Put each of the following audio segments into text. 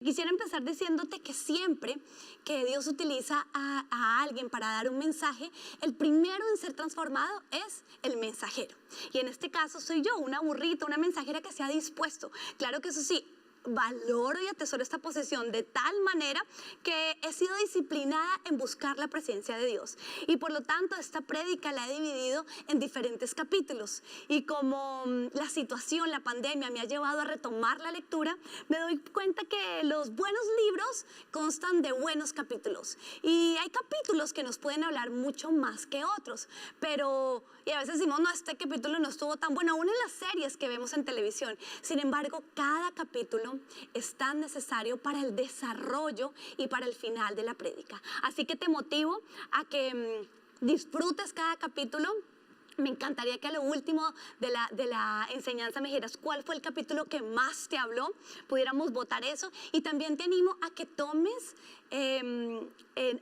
Quisiera empezar diciéndote que siempre que Dios utiliza a alguien para dar un mensaje, el primero en ser transformado es el mensajero. Y en este caso soy yo, una burrita, una mensajera que se ha dispuesto. Claro que eso sí, valoro y atesoro esta posesión de tal manera que he sido disciplinada en buscar la presencia de Dios. Y por lo tanto esta prédica la he dividido en diferentes capítulos. Y como la situación, la pandemia me ha llevado a retomar la lectura, me doy cuenta que los buenos libros constan de buenos capítulos. Y hay capítulos que nos pueden hablar mucho más que otros. Pero, y a veces decimos, no, este capítulo no estuvo tan bueno, aún en las series que vemos en televisión. Sin embargo, cada capítulo es tan necesario para el desarrollo y para el final de la prédica. Así que te motivo a que disfrutes cada capítulo. Me encantaría que a lo último de la enseñanza me dijeras cuál fue el capítulo que más te habló, pudiéramos votar eso. Y también te animo a que tomes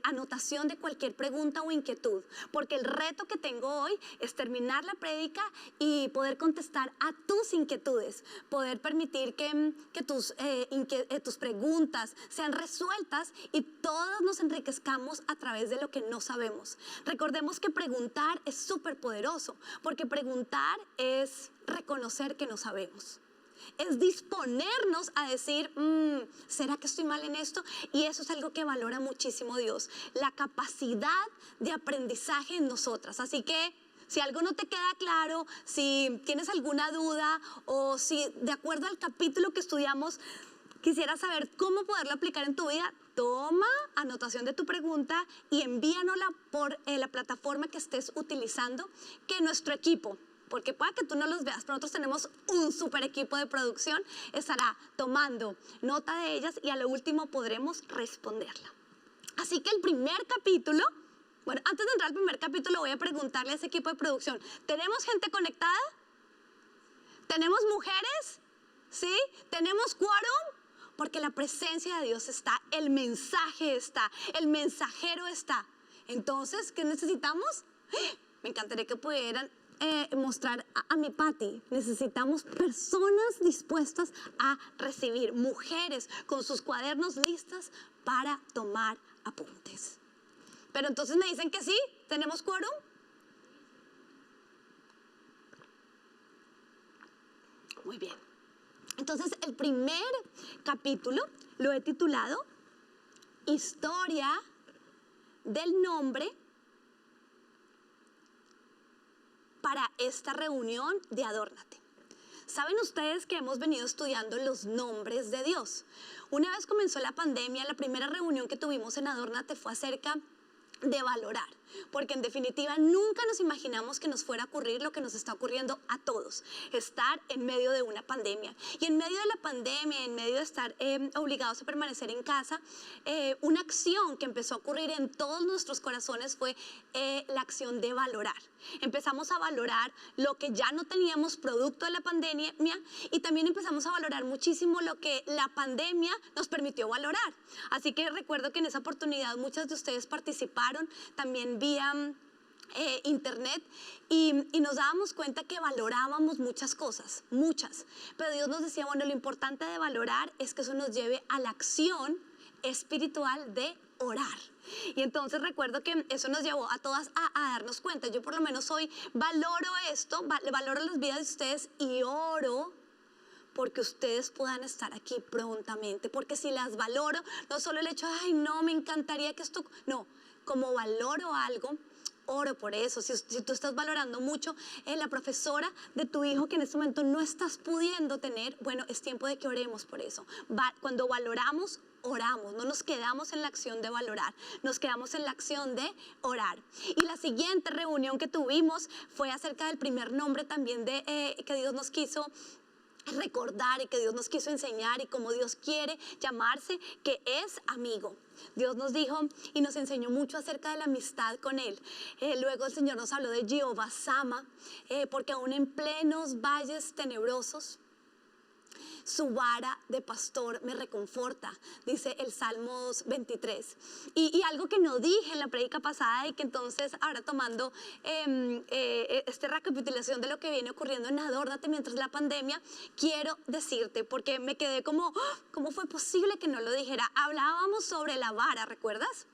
anotación de cualquier pregunta o inquietud, porque el reto que tengo hoy es terminar la prédica y poder contestar a tus inquietudes, poder permitir que tus preguntas sean resueltas y todos nos enriquezcamos a través de lo que no sabemos. Recordemos que preguntar es súper poderoso, porque preguntar es reconocer que no sabemos. Es disponernos a decir, ¿será que estoy mal en esto? Y eso es algo que valora muchísimo Dios, la capacidad de aprendizaje en nosotras. Así que si algo no te queda claro, si tienes alguna duda o si de acuerdo al capítulo que estudiamos quisieras saber cómo poderlo aplicar en tu vida, toma anotación de tu pregunta y envíanosla por la plataforma que estés utilizando, que nuestro equipo, porque pueda que tú no los veas, pero nosotros tenemos un super equipo de producción, estará tomando nota de ellas y a lo último podremos responderla. Así que el primer capítulo, bueno, antes de entrar al primer capítulo voy a preguntarle a ese equipo de producción, ¿tenemos gente conectada? ¿Tenemos mujeres? ¿Sí? ¿Tenemos quórum? Porque la presencia de Dios está, el mensaje está, el mensajero está. Entonces, ¿qué necesitamos? Me encantaría que pudieran mostrar a mi Pati. Necesitamos personas dispuestas a recibir, mujeres con sus cuadernos listas para tomar apuntes. Pero entonces me dicen que sí, ¿tenemos quórum? Muy bien. Entonces el primer capítulo lo he titulado Historia del nombre para esta reunión de Adórnate. ¿Saben ustedes que hemos venido estudiando los nombres de Dios? Una vez comenzó la pandemia, la primera reunión que tuvimos en Adórnate fue acerca de valorar, porque en definitiva nunca nos imaginamos que nos fuera a ocurrir lo que nos está ocurriendo a todos, estar en medio de una pandemia. Y en medio de la pandemia, en medio de estar obligados a permanecer en casa, una acción que empezó a ocurrir en todos nuestros corazones fue la acción de valorar. Empezamos a valorar lo que ya no teníamos producto de la pandemia y también empezamos a valorar muchísimo lo que la pandemia nos permitió valorar. Así que recuerdo que en esa oportunidad muchas de ustedes participaron también vía internet y nos dábamos cuenta que valorábamos muchas cosas, muchas. Pero Dios nos decía, bueno, lo importante de valorar es que eso nos lleve a la acción espiritual de orar. Y entonces recuerdo que eso nos llevó a todas a darnos cuenta. Yo por lo menos hoy valoro esto, valoro las vidas de ustedes y oro porque ustedes puedan estar aquí prontamente. Porque si las valoro, no solo el hecho, ay no, me encantaría que esto, no, como valoro algo, oro por eso. Si tú estás valorando mucho la profesora de tu hijo que en este momento no estás pudiendo tener, bueno, es tiempo de que oremos por eso. Cuando valoramos, oramos, no nos quedamos en la acción de valorar, nos quedamos en la acción de orar. Y la siguiente reunión que tuvimos fue acerca del primer nombre también que Dios nos quiso recordar y que Dios nos quiso enseñar y cómo Dios quiere llamarse, que es amigo. Dios nos dijo y nos enseñó mucho acerca de la amistad con Él. Luego el Señor nos habló de Jehová Sama, porque aún en plenos valles tenebrosos, Su vara de pastor me reconforta, dice el Salmos 23. Y algo que no dije en la prédica pasada y que entonces ahora tomando esta recapitulación de lo que viene ocurriendo en Adórnate mientras la pandemia, quiero decirte, porque me quedé como, ¿cómo fue posible que no lo dijera? Hablábamos sobre la vara, ¿recuerdas?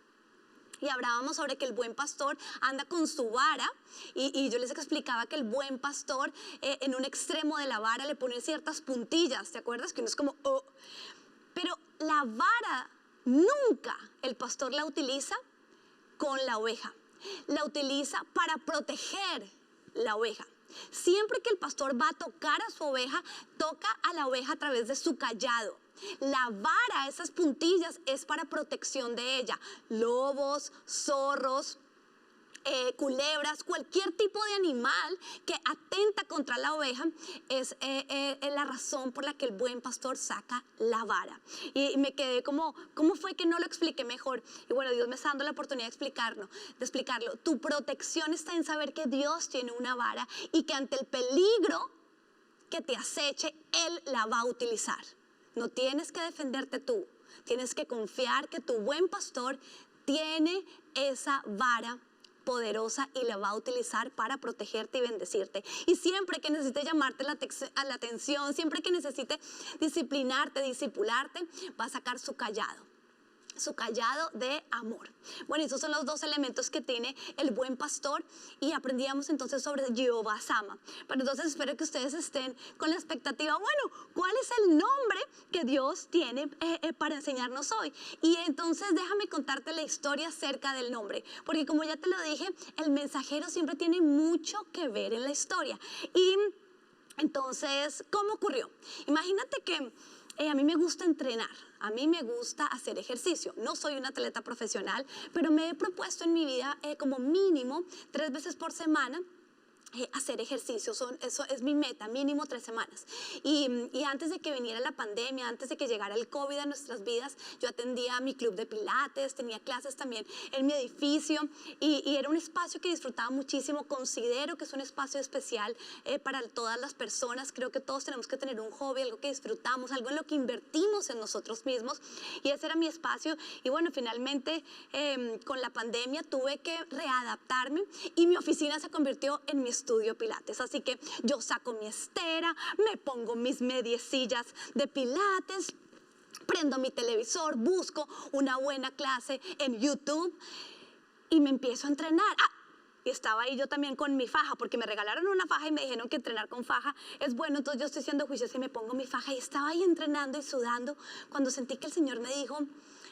Y hablábamos sobre que el buen pastor anda con su vara y yo les explicaba que el buen pastor en un extremo de la vara le pone ciertas puntillas, ¿te acuerdas? Que uno es como, oh. Pero la vara nunca el pastor la utiliza con la oveja, la utiliza para proteger la oveja. Siempre que el pastor va a tocar a su oveja, toca a la oveja a través de su cayado. La vara, esas puntillas, es para protección de ella. Lobos, zorros, culebras, cualquier tipo de animal que atenta contra la oveja es la razón por la que el buen pastor saca la vara. Y me quedé como, ¿cómo fue que no lo expliqué mejor? Y bueno, Dios me está dando la oportunidad de explicarlo. Tu protección está en saber que Dios tiene una vara y que ante el peligro que te aceche, Él la va a utilizar. No tienes que defenderte tú, tienes que confiar que tu buen pastor tiene esa vara poderosa y la va a utilizar para protegerte y bendecirte. Y siempre que necesite llamarte la atención, siempre que necesite disciplinarte, discipularte, va a sacar su cayado de amor. Bueno, esos son los dos elementos que tiene el buen pastor y aprendíamos entonces sobre Jehová Sama. Pero entonces espero que ustedes estén con la expectativa, bueno, ¿cuál es el nombre que Dios tiene para enseñarnos hoy? Y entonces déjame contarte la historia acerca del nombre, porque como ya te lo dije, el mensajero siempre tiene mucho que ver en la historia. Y entonces, ¿cómo ocurrió? Imagínate que a mí me gusta entrenar, a mí me gusta hacer ejercicio. No soy una atleta profesional, pero me he propuesto en mi vida como mínimo 3 veces por semana hacer ejercicio. Eso es mi meta, mínimo 3 semanas. Y antes de que viniera la pandemia, antes de que llegara el COVID a nuestras vidas, yo atendía a mi club de pilates, tenía clases también en mi edificio y era un espacio que disfrutaba muchísimo. Considero que es un espacio especial para todas las personas. Creo que todos tenemos que tener un hobby, algo que disfrutamos, algo en lo que invertimos en nosotros mismos, y ese era mi espacio. Y bueno, finalmente con la pandemia tuve que readaptarme y mi oficina se convirtió en mi estudio pilates, así que yo saco mi estera, me pongo mis mediecillas de pilates, prendo mi televisor, busco una buena clase en YouTube y me empiezo a entrenar. Y estaba ahí yo también con mi faja, porque me regalaron una faja y me dijeron que entrenar con faja es bueno. Entonces yo estoy haciendo juicios y me pongo mi faja y estaba ahí entrenando y sudando cuando sentí que el Señor me dijo,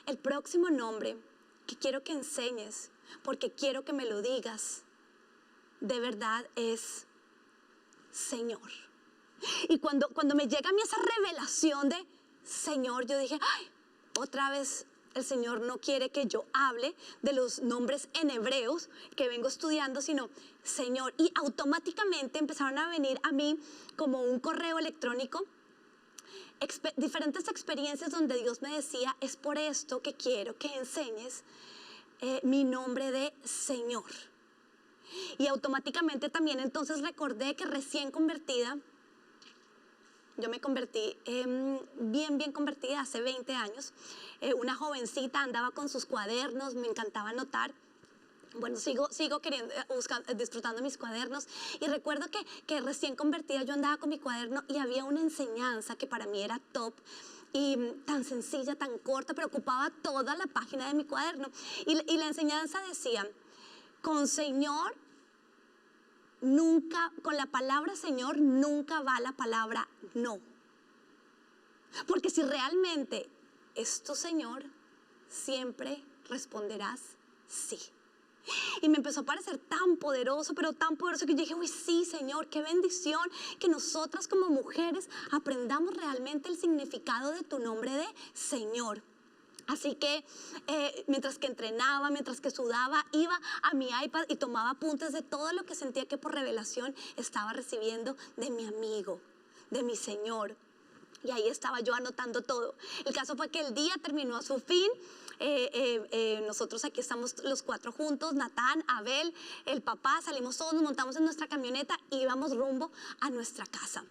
el próximo nombre que quiero que enseñes, porque quiero que me lo digas, de verdad es Señor. Y cuando me llega a mí esa revelación de Señor, yo dije, ay, otra vez el Señor no quiere que yo hable de los nombres en hebreos que vengo estudiando, sino Señor. Y automáticamente empezaron a venir a mí como un correo electrónico, diferentes experiencias donde Dios me decía, es por esto que quiero que enseñes mi nombre de Señor. Y automáticamente también entonces recordé que recién convertida, yo me convertí bien convertida hace 20 años, una jovencita, andaba con sus cuadernos, me encantaba anotar. Bueno, sigo disfrutando mis cuadernos y recuerdo que recién convertida yo andaba con mi cuaderno y había una enseñanza que para mí era top y tan sencilla, tan corta, pero ocupaba toda la página de mi cuaderno y la enseñanza decía, con Señor nunca, con la palabra Señor nunca va la palabra no. Porque si realmente es tu Señor, siempre responderás sí. Y me empezó a parecer tan poderoso, pero tan poderoso que yo dije, uy, sí, Señor, qué bendición que nosotras como mujeres aprendamos realmente el significado de tu nombre de Señor. Así que mientras que entrenaba, mientras que sudaba, iba a mi iPad y tomaba apuntes de todo lo que sentía que por revelación estaba recibiendo de mi amigo, de mi Señor. Y ahí estaba yo anotando todo. El caso fue que el día terminó a su fin. Nosotros aquí estamos los 4 juntos, Natán, Abel, el papá, salimos todos, nos montamos en nuestra camioneta y íbamos rumbo a nuestra casa.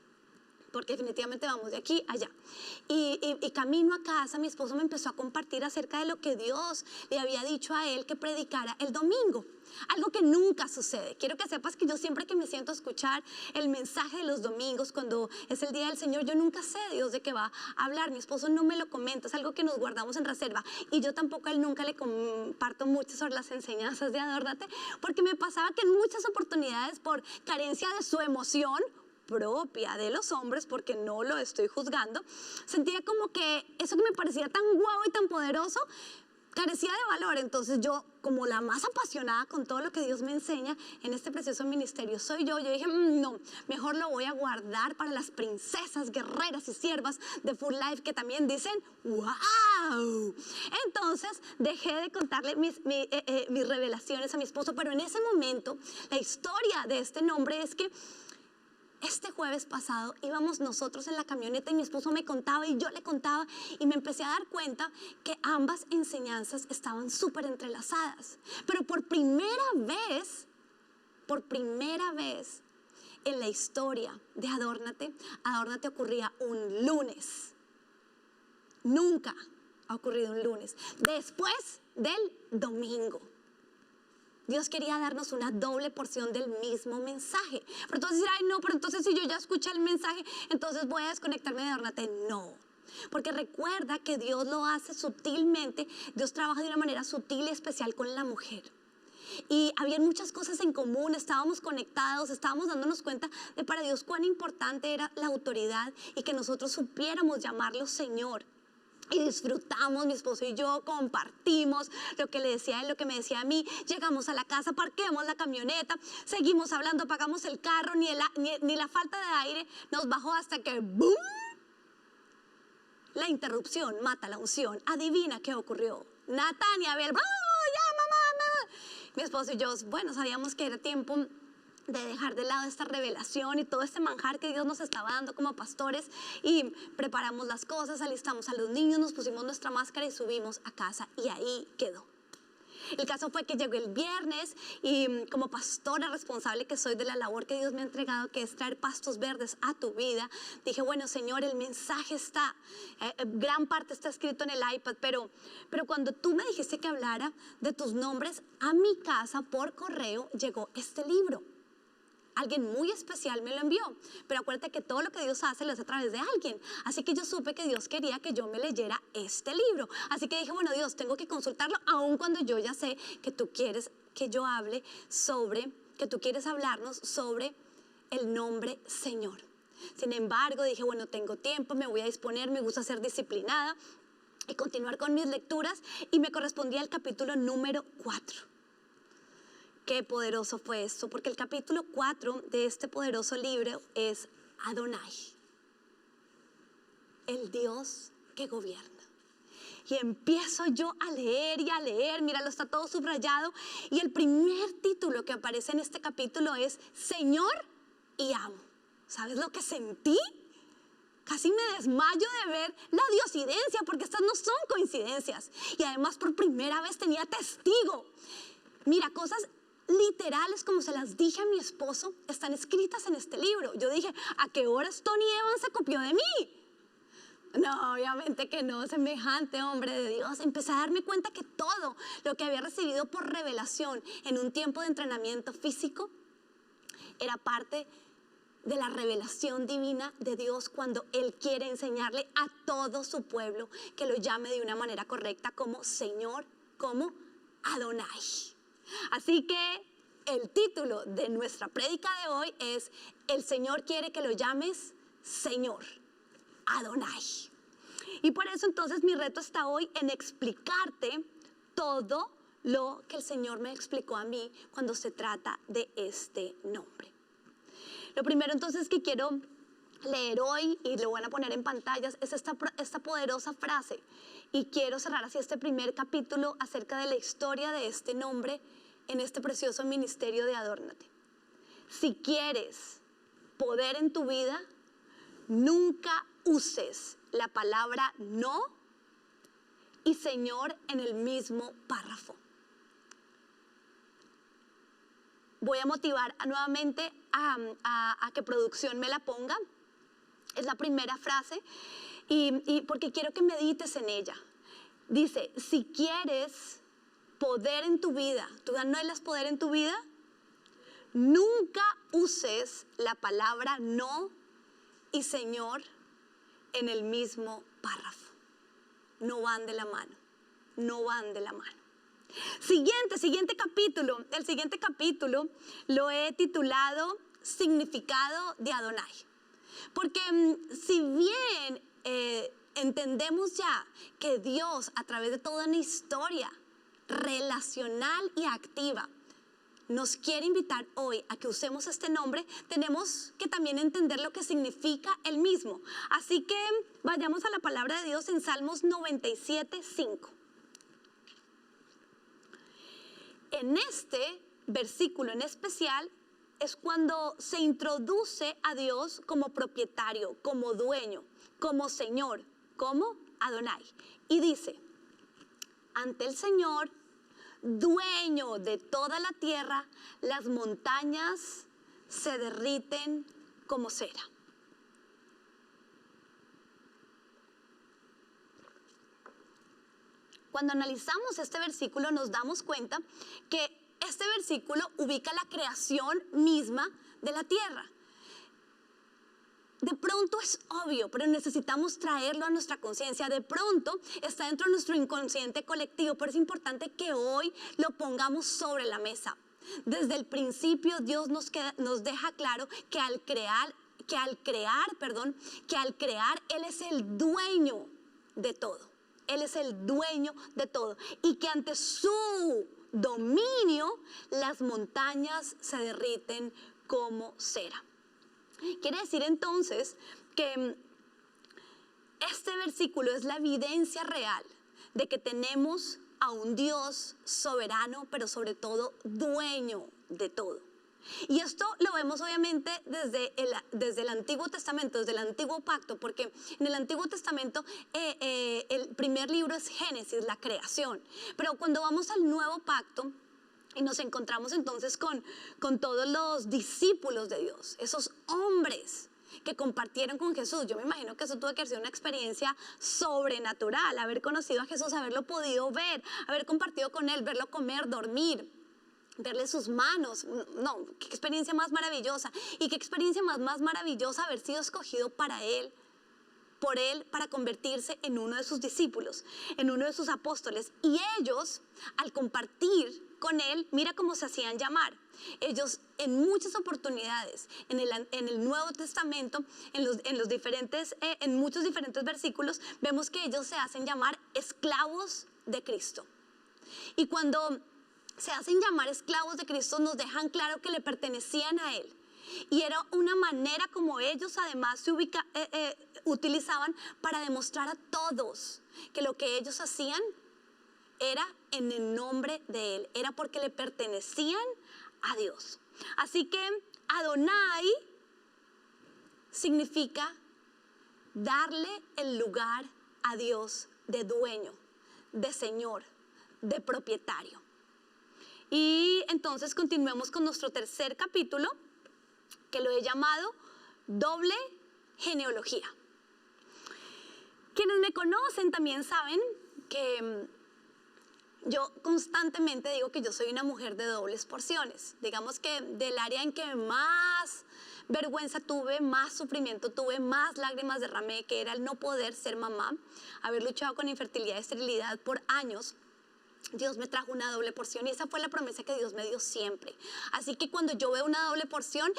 porque definitivamente vamos de aquí a allá. Y camino a casa, mi esposo me empezó a compartir acerca de lo que Dios le había dicho a él que predicara el domingo. Algo que nunca sucede. Quiero que sepas que yo siempre que me siento a escuchar el mensaje de los domingos, cuando es el día del Señor, yo nunca sé Dios de qué va a hablar. Mi esposo no me lo comenta, es algo que nos guardamos en reserva. Y yo tampoco a él nunca le comparto mucho sobre las enseñanzas de Adórnate, porque me pasaba que en muchas oportunidades, por carencia de su emoción propia de los hombres, porque no lo estoy juzgando, sentía como que eso que me parecía tan guau y tan poderoso carecía de valor. Entonces yo, como la más apasionada con todo lo que Dios me enseña en este precioso ministerio soy yo dije, no, mejor lo voy a guardar para las princesas, guerreras y siervas de Full Life que también dicen wow. Entonces dejé de contarle mis revelaciones a mi esposo, pero en ese momento la historia de este nombre es que este jueves pasado íbamos nosotros en la camioneta y mi esposo me contaba y yo le contaba y me empecé a dar cuenta que ambas enseñanzas estaban súper entrelazadas. Pero por primera vez en la historia de Adórnate ocurría un lunes. Nunca ha ocurrido un lunes, después del domingo. Dios quería darnos una doble porción del mismo mensaje. Pero entonces, ay no, pero entonces si yo ya escuché el mensaje, entonces voy a desconectarme de Adórnate. No, porque recuerda que Dios lo hace sutilmente. Dios trabaja de una manera sutil y especial con la mujer. Y había muchas cosas en común, estábamos conectados, estábamos dándonos cuenta de para Dios cuán importante era la autoridad y que nosotros supiéramos llamarlo Señor. Y disfrutamos, mi esposo y yo, compartimos lo que le decía a él, lo que me decía a mí. Llegamos a la casa, parqueamos la camioneta, seguimos hablando, apagamos el carro, ni la falta de aire nos bajó hasta que ¡boom! La interrupción mata la unción. Adivina qué ocurrió. Natán y Abel, ¡oh, ya mamá! Mi esposo y yo, bueno, sabíamos que era tiempo de dejar de lado esta revelación y todo este manjar que Dios nos estaba dando como pastores, y preparamos las cosas, alistamos a los niños, nos pusimos nuestra máscara y subimos a casa, y ahí quedó. El caso fue que llegó el viernes y como pastora responsable que soy de la labor que Dios me ha entregado, que es traer pastos verdes a tu vida, dije, bueno Señor, el mensaje está, gran parte está escrito en el iPad, pero cuando tú me dijiste que hablara de tus nombres, a mi casa por correo llegó este libro. Alguien muy especial me lo envió, pero acuérdate que todo lo que Dios hace lo hace a través de alguien. Así que yo supe que Dios quería que yo me leyera este libro. Así que dije, bueno Dios, tengo que consultarlo, aun cuando yo ya sé que tú quieres que yo hable sobre, que tú quieres hablarnos sobre el nombre Señor. Sin embargo, dije, bueno, tengo tiempo, me voy a disponer, me gusta ser disciplinada y continuar con mis lecturas, y me correspondía el capítulo número 4. Qué poderoso fue esto, porque el capítulo 4 de este poderoso libro es Adonai, el Dios que gobierna. Y empiezo yo a leer y a leer, míralo, está todo subrayado, y el primer título que aparece en este capítulo es Señor y amo. ¿Sabes lo que sentí? Casi me desmayo de ver la diosidencia, porque estas no son coincidencias. Y además por primera vez tenía testigo. Mira, cosas literales como se las dije a mi esposo están escritas en este libro. Yo dije, ¿a qué horas Tony Evans se copió de mí? No, obviamente que no, semejante hombre de Dios. Empecé a darme cuenta que todo lo que había recibido por revelación en un tiempo de entrenamiento físico era parte de la revelación divina de Dios cuando Él quiere enseñarle a todo su pueblo que lo llame de una manera correcta como Señor, como Adonai. Así que el título de nuestra prédica de hoy es El Señor quiere que lo llames Señor, Adonai. Y por eso entonces mi reto está hoy en explicarte todo lo que el Señor me explicó a mí cuando se trata de este nombre. Lo primero entonces que quiero leer hoy, y lo van a poner en pantallas, es esta poderosa frase, y quiero cerrar así este primer capítulo acerca de la historia de este nombre en este precioso ministerio de Adórnate. Si quieres poder en tu vida, nunca uses la palabra no y Señor en el mismo párrafo. Voy a motivar nuevamente a que producción me la ponga. Es la primera frase y porque quiero que medites en ella. Dice, si quieres poder en tu vida, ¿tú anhelas poder en tu vida? Nunca uses la palabra no y Señor en el mismo párrafo. No van de la mano, no van de la mano. Siguiente capítulo. El siguiente capítulo lo he titulado Significado de Adonai. Porque si bien entendemos ya que Dios a través de toda una historia relacional y activa nos quiere invitar hoy a que usemos este nombre, tenemos que también entender lo que significa el mismo. Así que vayamos a la palabra de Dios en Salmos 97:5. En este versículo en especial es cuando se introduce a Dios como propietario, como dueño, como Señor, como Adonai. Y dice, ante el Señor, dueño de toda la tierra, las montañas se derriten como cera. Cuando analizamos este versículo nos damos cuenta que este versículo ubica la creación misma de la tierra. De pronto es obvio, pero necesitamos traerlo a nuestra conciencia. De pronto está dentro de nuestro inconsciente colectivo, pero es importante que hoy lo pongamos sobre la mesa. Desde el principio Dios nos deja claro que al crear Él es el dueño de todo. Él es el dueño de todo. Y que ante su dominio las montañas se derriten como cera. Quiere decir entonces que este versículo es la evidencia real de que tenemos a un Dios soberano, pero sobre todo dueño de todo. Y esto lo vemos obviamente desde el Antiguo Testamento, desde el Antiguo Pacto, porque en el Antiguo Testamento el primer libro es Génesis, la creación. Pero cuando vamos al Nuevo Pacto y nos encontramos entonces con todos los discípulos de Dios, esos hombres que compartieron con Jesús. Yo me imagino que eso tuvo que ser una experiencia sobrenatural, haber conocido a Jesús, haberlo podido ver, haber compartido con Él, verlo comer, dormir, verle sus manos. No, qué experiencia más maravillosa. Y qué experiencia más maravillosa haber sido escogido por Él para convertirse en uno de sus discípulos, en uno de sus apóstoles. Y ellos, al compartir con Él, mira cómo se hacían llamar. Ellos en muchas oportunidades, en el Nuevo Testamento, en muchos diferentes versículos, vemos que ellos se hacen llamar esclavos de Cristo. Y cuando se hacen llamar esclavos de Cristo, nos dejan claro que le pertenecían a Él. Y era una manera como ellos además utilizaban para demostrar a todos que lo que ellos hacían era en el nombre de Él, era porque le pertenecían a Dios. Así que Adonai significa darle el lugar a Dios de dueño, de Señor, de propietario. Y entonces continuemos con nuestro tercer capítulo, que lo he llamado doble genealogía. Quienes me conocen también saben que yo constantemente digo que yo soy una mujer de dobles porciones. Digamos que del área en que más vergüenza tuve, más sufrimiento tuve, más lágrimas derramé, que era el no poder ser mamá, haber luchado con infertilidad y esterilidad por años, Dios me trajo una doble porción y esa fue la promesa que Dios me dio siempre. Así que cuando yo veo una doble porción,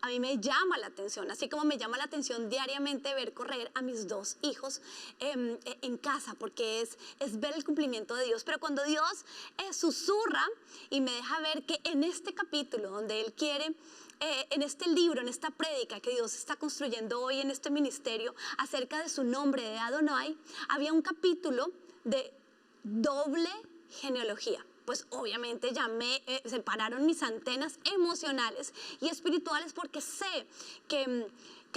a mí me llama la atención, así como me llama la atención diariamente ver correr a mis dos hijos en casa, porque es ver el cumplimiento de Dios. Pero cuando Dios susurra y me deja ver que en este capítulo donde Él quiere, en este libro, en esta prédica que Dios está construyendo hoy en este ministerio acerca de su nombre de Adonai, había un capítulo de doble genealogía. Pues obviamente ya se pararon mis antenas emocionales y espirituales, porque sé que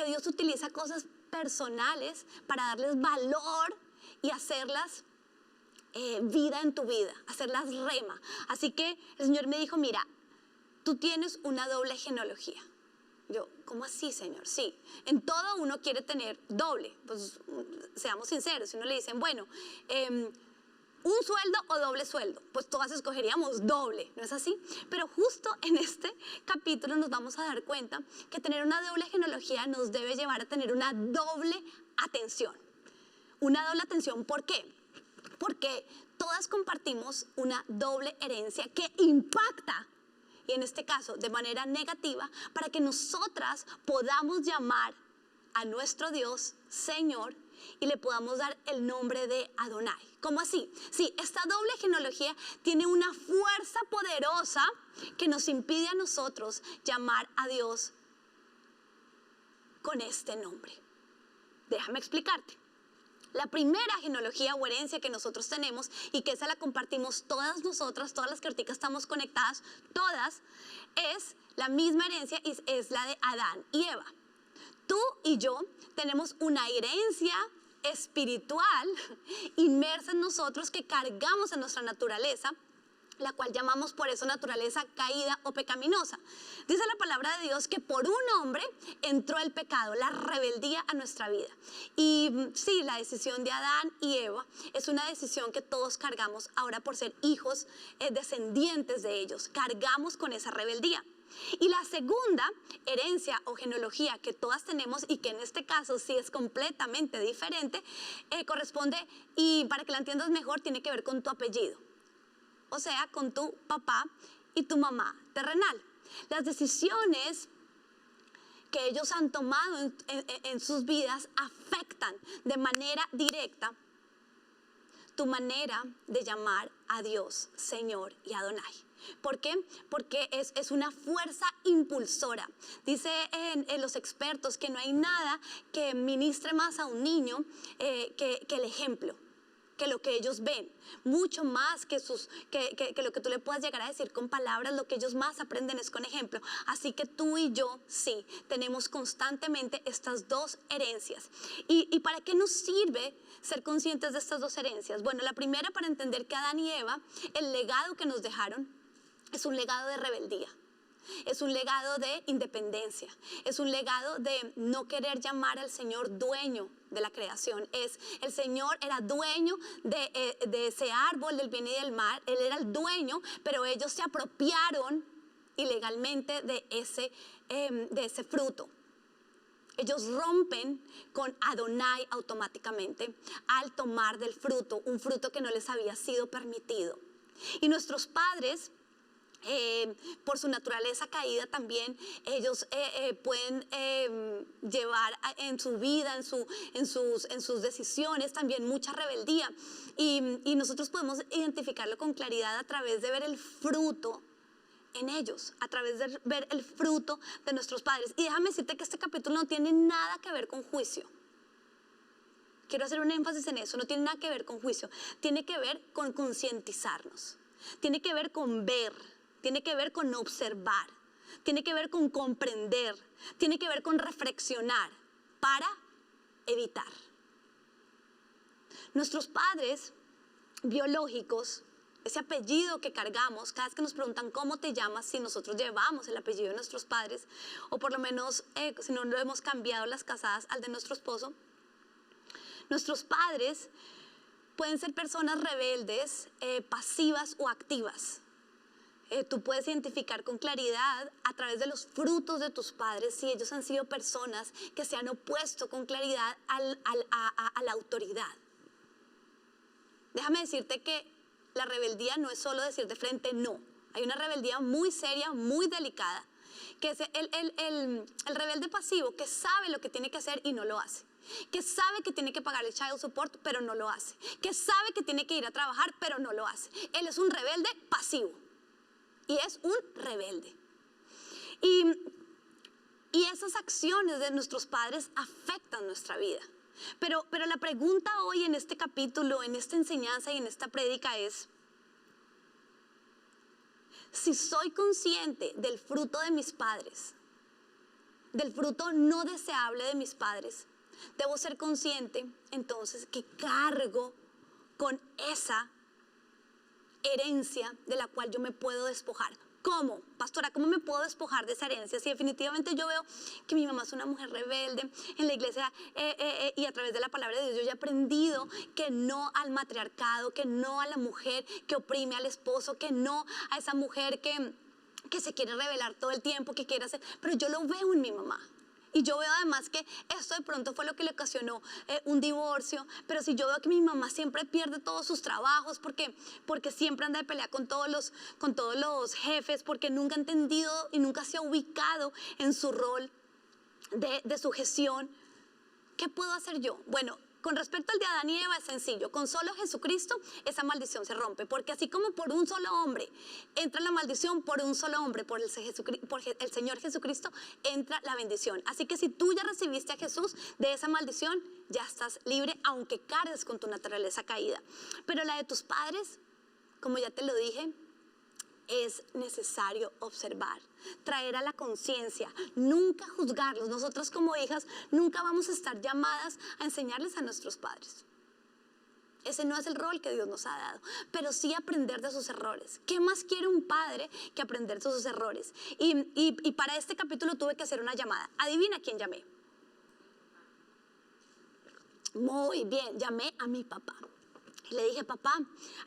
Dios utiliza cosas personales para darles valor y hacerlas vida en tu vida, hacerlas rema. Así que el Señor me dijo, mira, tú tienes una doble genealogía. Yo, ¿cómo así, Señor? Sí, en todo uno quiere tener doble. Pues seamos sinceros, si uno le dicen, bueno, un sueldo o doble sueldo, pues todas escogeríamos doble, ¿no es así? Pero justo en este capítulo nos vamos a dar cuenta que tener una doble genealogía nos debe llevar a tener una doble atención. Una doble atención, ¿por qué? Porque todas compartimos una doble herencia que impacta, y en este caso de manera negativa, para que nosotras podamos llamar a nuestro Dios Señor y le podamos dar el nombre de Adonai. ¿Cómo así? Sí, esta doble genealogía tiene una fuerza poderosa que nos impide a nosotros llamar a Dios con este nombre. Déjame explicarte. La primera genealogía o herencia que nosotros tenemos, y que esa la compartimos todas nosotras, todas las que ahorita estamos conectadas, todas, es la misma herencia y es la de Adán y Eva. Tú y yo tenemos una herencia espiritual inmersa en nosotros que cargamos en nuestra naturaleza, la cual llamamos por eso naturaleza caída o pecaminosa. Dice la palabra de Dios que por un hombre entró el pecado, la rebeldía a nuestra vida. Y sí, la decisión de Adán y Eva es una decisión que todos cargamos ahora por ser hijos, descendientes de ellos. Cargamos con esa rebeldía. Y la segunda herencia o genealogía que todas tenemos, y que en este caso sí es completamente diferente, corresponde, y para que la entiendas mejor, tiene que ver con tu apellido. O sea, con tu papá y tu mamá terrenal. Las decisiones que ellos han tomado en sus vidas afectan de manera directa tu manera de llamar a Dios Señor y Adonai. ¿Por qué? Porque es una fuerza impulsora. Dice en los expertos que no hay nada que ministre más a un niño que el ejemplo, que lo que ellos ven, mucho más que lo que tú le puedas llegar a decir con palabras. Lo que ellos más aprenden es con ejemplo. Así que tú y yo sí tenemos constantemente estas dos herencias. ¿Y para qué nos sirve ser conscientes de estas dos herencias? Bueno, la primera, para entender que Adán y Eva, el legado que nos dejaron es un legado de rebeldía. Es un legado de independencia, es un legado de no querer llamar al Señor dueño de la creación. El Señor era dueño de ese árbol del bien y del mal, Él era el dueño, pero ellos se apropiaron ilegalmente de ese fruto. Ellos rompen con Adonai automáticamente al tomar del fruto, un fruto que no les había sido permitido. Y nuestros padres, por su naturaleza caída también, ellos pueden llevar en su vida, en sus decisiones también mucha rebeldía, y nosotros podemos identificarlo con claridad a través de ver el fruto en ellos, a través de ver el fruto de nuestros padres. Y déjame decirte que este capítulo no tiene nada que ver con juicio. Quiero hacer un énfasis en eso. No tiene nada que ver con juicio, tiene que ver con concientizarnos, tiene que ver con ver, tiene que ver con observar, tiene que ver con comprender, tiene que ver con reflexionar para evitar. Nuestros padres biológicos, ese apellido que cargamos, cada vez que nos preguntan cómo te llamas, si nosotros llevamos el apellido de nuestros padres, o por lo menos si no lo hemos cambiado las casadas al de nuestro esposo, nuestros padres pueden ser personas rebeldes, pasivas o activas. Tú puedes identificar con claridad a través de los frutos de tus padres si ellos han sido personas que se han opuesto con claridad a la autoridad. Déjame decirte que la rebeldía no es solo decir de frente no. Hay una rebeldía muy seria, muy delicada, que es el rebelde pasivo, que sabe lo que tiene que hacer y no lo hace, que sabe que tiene que pagar el child support pero no lo hace, que sabe que tiene que ir a trabajar pero no lo hace. Él es un rebelde pasivo y es un rebelde. Y esas acciones de nuestros padres afectan nuestra vida. Pero la pregunta hoy en este capítulo, en esta enseñanza y en esta prédica es: si soy consciente del fruto de mis padres, del fruto no deseable de mis padres, debo ser consciente entonces que cargo con esa herencia de la cual yo me puedo despojar. ¿Cómo? Pastora, ¿cómo me puedo despojar de esa herencia? Si definitivamente yo veo que mi mamá es una mujer rebelde en la iglesia y a través de la palabra de Dios yo ya he aprendido que no al matriarcado, que no a la mujer que oprime al esposo, que no a esa mujer que se quiere rebelar todo el tiempo, que quiere hacer, pero yo lo veo en mi mamá. Y yo veo además que esto de pronto fue lo que le ocasionó un divorcio. Pero si yo veo que mi mamá siempre pierde todos sus trabajos porque siempre anda de pelea con todos los jefes, porque nunca ha entendido y nunca se ha ubicado en su rol de sujeción, ¿qué puedo hacer yo? Bueno, con respecto al de Adán y Eva es sencillo. Con solo Jesucristo esa maldición se rompe. Porque así como por un solo hombre entra la maldición, por un solo hombre, por el Señor Jesucristo, entra la bendición. Así que si tú ya recibiste a Jesús de esa maldición, ya estás libre, aunque cargues con tu naturaleza caída. Pero la de tus padres, como ya te lo dije, es necesario observar, traer a la conciencia, nunca juzgarlos. Nosotros como hijas nunca vamos a estar llamadas a enseñarles a nuestros padres. Ese no es el rol que Dios nos ha dado, pero sí aprender de sus errores. ¿Qué más quiere un padre que aprender de sus errores? Y para este capítulo tuve que hacer una llamada. Adivina quién llamé. Muy bien, llamé a mi papá. Y le dije, papá,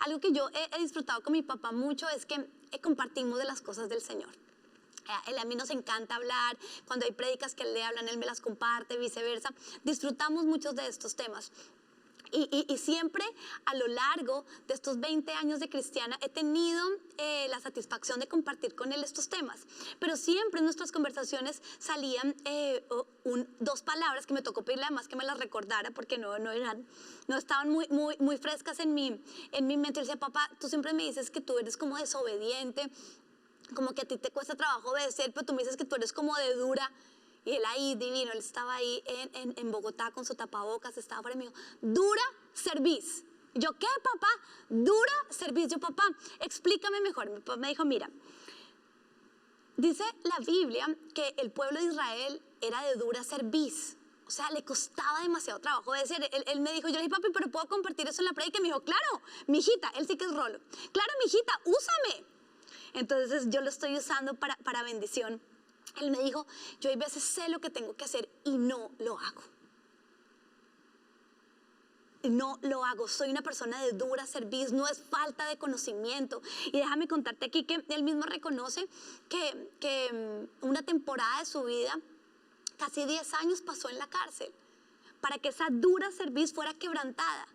algo que yo he disfrutado con mi papá mucho es que compartimos de las cosas del Señor. A mí nos encanta hablar, cuando hay prédicas que él le hablan, él me las comparte, viceversa. Disfrutamos muchos de estos temas. Y siempre a lo largo de estos 20 años de cristiana he tenido la satisfacción de compartir con él estos temas. Pero siempre en nuestras conversaciones salían dos palabras que me tocó pedirle además que me las recordara porque no estaban muy frescas en mi mente. Él decía, papá, tú siempre me dices que tú eres como desobediente, como que a ti te cuesta trabajo obedecer, pero tú me dices que tú eres como de dura. Y él ahí divino, él estaba ahí en Bogotá con su tapabocas, estaba para mí, me dijo, dura servís. Yo, ¿qué, papá? Dura servís. Yo, papá, explícame mejor. Mi papá me dijo, mira, dice la Biblia que el pueblo de Israel era de dura servís. O sea, le costaba demasiado trabajo obedecer. Él me dijo, yo le dije, papi, ¿pero puedo compartir eso en la prédica? Y me dijo, claro, mijita, él sí que es rolo. Claro, mijita, úsame. Entonces yo lo estoy usando para bendición. Él me dijo, yo hay veces sé lo que tengo que hacer y no lo hago. No lo hago, soy una persona de dura serviz, no es falta de conocimiento. Y déjame contarte aquí que él mismo reconoce que una temporada de su vida, casi 10 años pasó en la cárcel, para que esa dura serviz fuera quebrantada,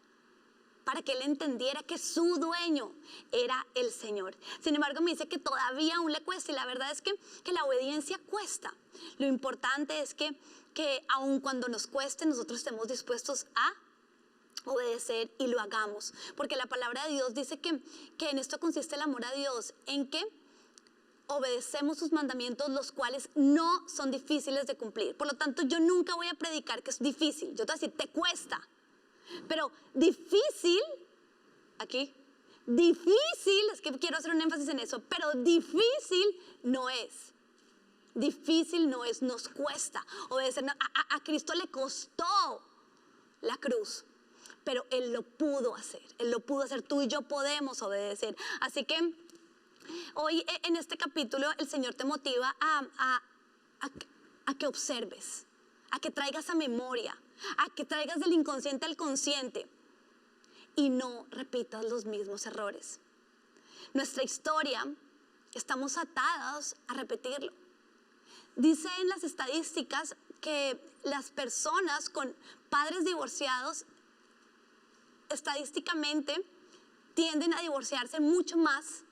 para que él entendiera que su dueño era el Señor. Sin embargo, me dice que todavía aún le cuesta, y la verdad es que la obediencia cuesta. Lo importante es que aun cuando nos cueste, nosotros estemos dispuestos a obedecer y lo hagamos. Porque la palabra de Dios dice que en esto consiste el amor a Dios, en que obedecemos sus mandamientos, los cuales no son difíciles de cumplir. Por lo tanto, yo nunca voy a predicar que es difícil. Yo te voy a decir, te cuesta. Pero difícil, aquí, difícil, es que quiero hacer un énfasis en eso, pero difícil no es. Difícil no es, nos cuesta obedecer. A Cristo le costó la cruz, pero Él lo pudo hacer. Él lo pudo hacer, tú y yo podemos obedecer. Así que hoy en este capítulo el Señor te motiva a que observes, a que traigas a memoria, a que traigas del inconsciente al consciente y no repitas los mismos errores. Nuestra historia, estamos atados a repetirlo. Dice en las estadísticas que las personas con padres divorciados estadísticamente tienden a divorciarse mucho más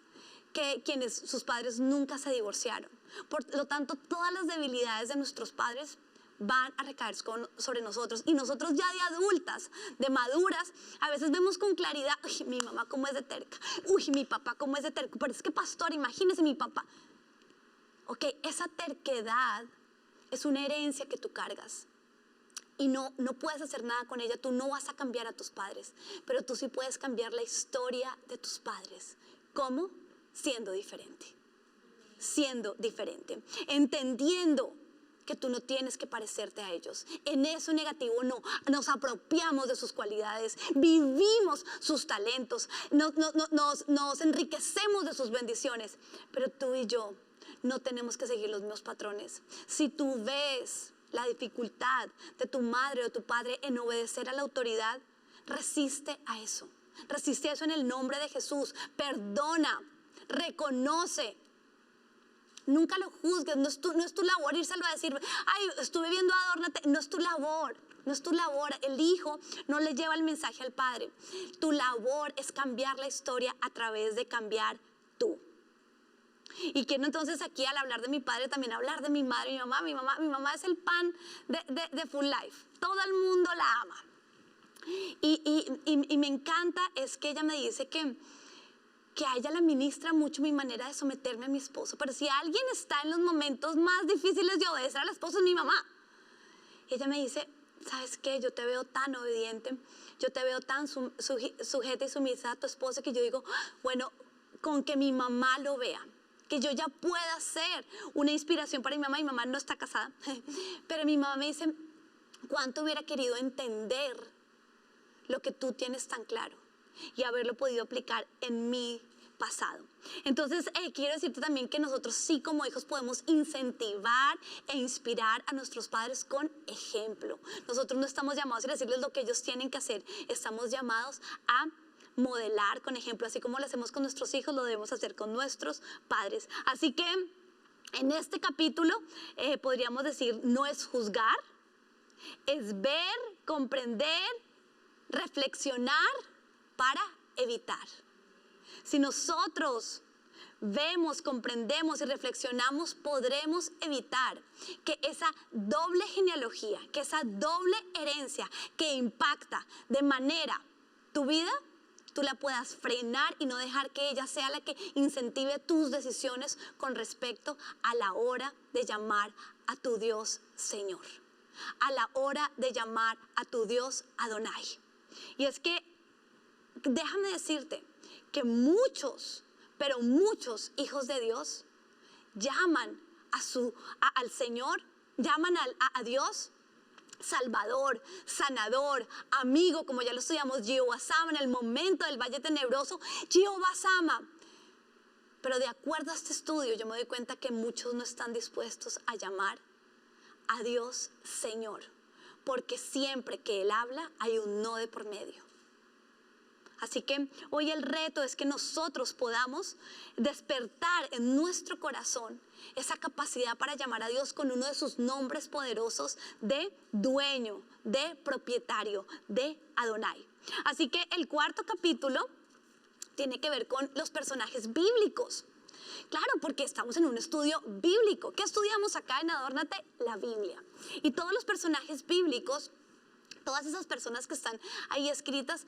que quienes sus padres nunca se divorciaron. Por lo tanto, todas las debilidades de nuestros padres van a recaer sobre nosotros, y nosotros ya de adultas, de maduras, a veces vemos con claridad, uy, mi mamá cómo es de terca, uy, mi papá cómo es de terco, pero es que pastor, imagínese mi papá. Ok, esa terquedad es una herencia que tú cargas y no puedes hacer nada con ella. Tú no vas a cambiar a tus padres, pero tú sí puedes cambiar la historia de tus padres. ¿Cómo? Siendo diferente, entendiendo que tú no tienes que parecerte a ellos. En eso negativo no, nos apropiamos de sus cualidades, vivimos sus talentos, nos enriquecemos de sus bendiciones. Pero tú y yo no tenemos que seguir los mismos patrones. Si tú ves la dificultad de tu madre o tu padre en obedecer a la autoridad, resiste a eso. Resiste a eso en el nombre de Jesús. Perdona, reconoce. Nunca lo juzgues, no es tu labor írselo a decir, ay, estuve viendo Adórnate. No es tu labor, no es tu labor. El hijo no le lleva el mensaje al padre. Tu labor es cambiar la historia a través de cambiar tú. Y quiero entonces aquí, al hablar de mi padre, también hablar de mi madre y mi mamá. Mi mamá es el pan de Full Life. Todo el mundo la ama. Y me encanta es que ella me dice que a ella la ministra mucho mi manera de someterme a mi esposo. Pero si alguien está en los momentos más difíciles de obedecer al esposo, es mi mamá. Y ella me dice, ¿sabes qué? Yo te veo tan obediente, yo te veo tan sujeta y sumisa a tu esposo, que yo digo, bueno, con que mi mamá lo vea, que yo ya pueda ser una inspiración para mi mamá. Mi mamá no está casada, pero mi mamá me dice, ¿cuánto hubiera querido entender lo que tú tienes tan claro y haberlo podido aplicar en mi pasado? Entonces quiero decirte también que nosotros sí, como hijos, podemos incentivar e inspirar a nuestros padres con ejemplo. Nosotros no estamos llamados a decirles lo que ellos tienen que hacer, estamos llamados a modelar con ejemplo. Así como lo hacemos con nuestros hijos, lo debemos hacer con nuestros padres. Así que en este capítulo podríamos decir, no es juzgar, es ver, comprender, reflexionar para evitar. Si nosotros vemos, comprendemos y reflexionamos, podremos evitar que esa doble genealogía, que esa doble herencia que impacta de manera tu vida, tú la puedas frenar y no dejar que ella sea la que incentive tus decisiones con respecto a la hora de llamar a tu Dios Señor, a la hora de llamar a tu Dios Adonai. Y es que déjame decirte que muchos, pero muchos hijos de Dios llaman al Señor, llaman a Dios Salvador, sanador, amigo, como ya lo estudiamos, Jehová Sama, en el momento del valle tenebroso, Jehová Sama. Pero de acuerdo a este estudio, yo me doy cuenta que muchos no están dispuestos a llamar a Dios Señor, porque siempre que Él habla hay un no de por medio. Así que hoy el reto es que nosotros podamos despertar en nuestro corazón esa capacidad para llamar a Dios con uno de sus nombres poderosos de dueño, de propietario, de Adonai. Así que el cuarto capítulo tiene que ver con los personajes bíblicos. Claro, porque estamos en un estudio bíblico. ¿Qué estudiamos acá en Adórnate? La Biblia. Y todos los personajes bíblicos, todas esas personas que están ahí escritas,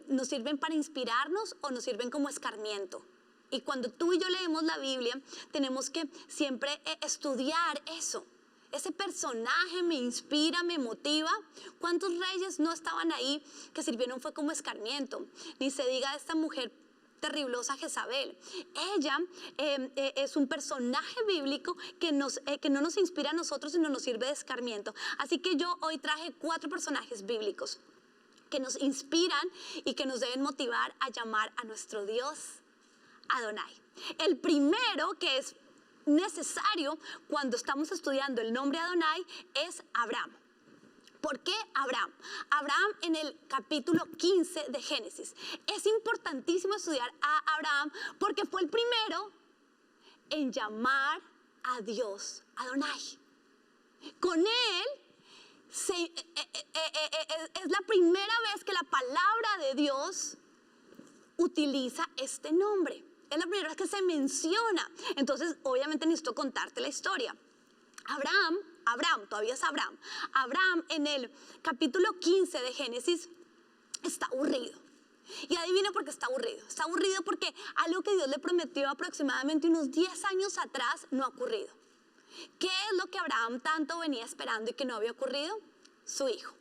nos sirven para inspirarnos o nos sirven como escarmiento. Y cuando tú y yo leemos la Biblia, tenemos que siempre estudiar eso. Ese personaje me inspira, me motiva. ¿Cuántos reyes no estaban ahí que sirvieron fue como escarmiento? Ni se diga de esta mujer terriblosa Jezabel. Ella es un personaje bíblico que no nos inspira a nosotros, sino nos sirve de escarmiento. Así que yo hoy traje 4 personajes bíblicos que nos inspiran y que nos deben motivar a llamar a nuestro Dios Adonai. El primero, que es necesario cuando estamos estudiando el nombre Adonai, es Abraham. ¿Por qué Abraham? Abraham en el capítulo 15 de Génesis. Es importantísimo estudiar a Abraham porque fue el primero en llamar a Dios Adonai. Con él es la primera vez que la palabra de Dios utiliza este nombre. Es la primera vez que se menciona. Entonces, obviamente necesito contarte la historia. Abraham, todavía es Abraham. Abraham en el capítulo 15 de Génesis está aburrido. Y adivina por qué está aburrido. Está aburrido porque algo que Dios le prometió aproximadamente unos 10 años atrás no ha ocurrido. ¿Qué es lo que Abraham tanto venía esperando y que no había ocurrido? Su hijo.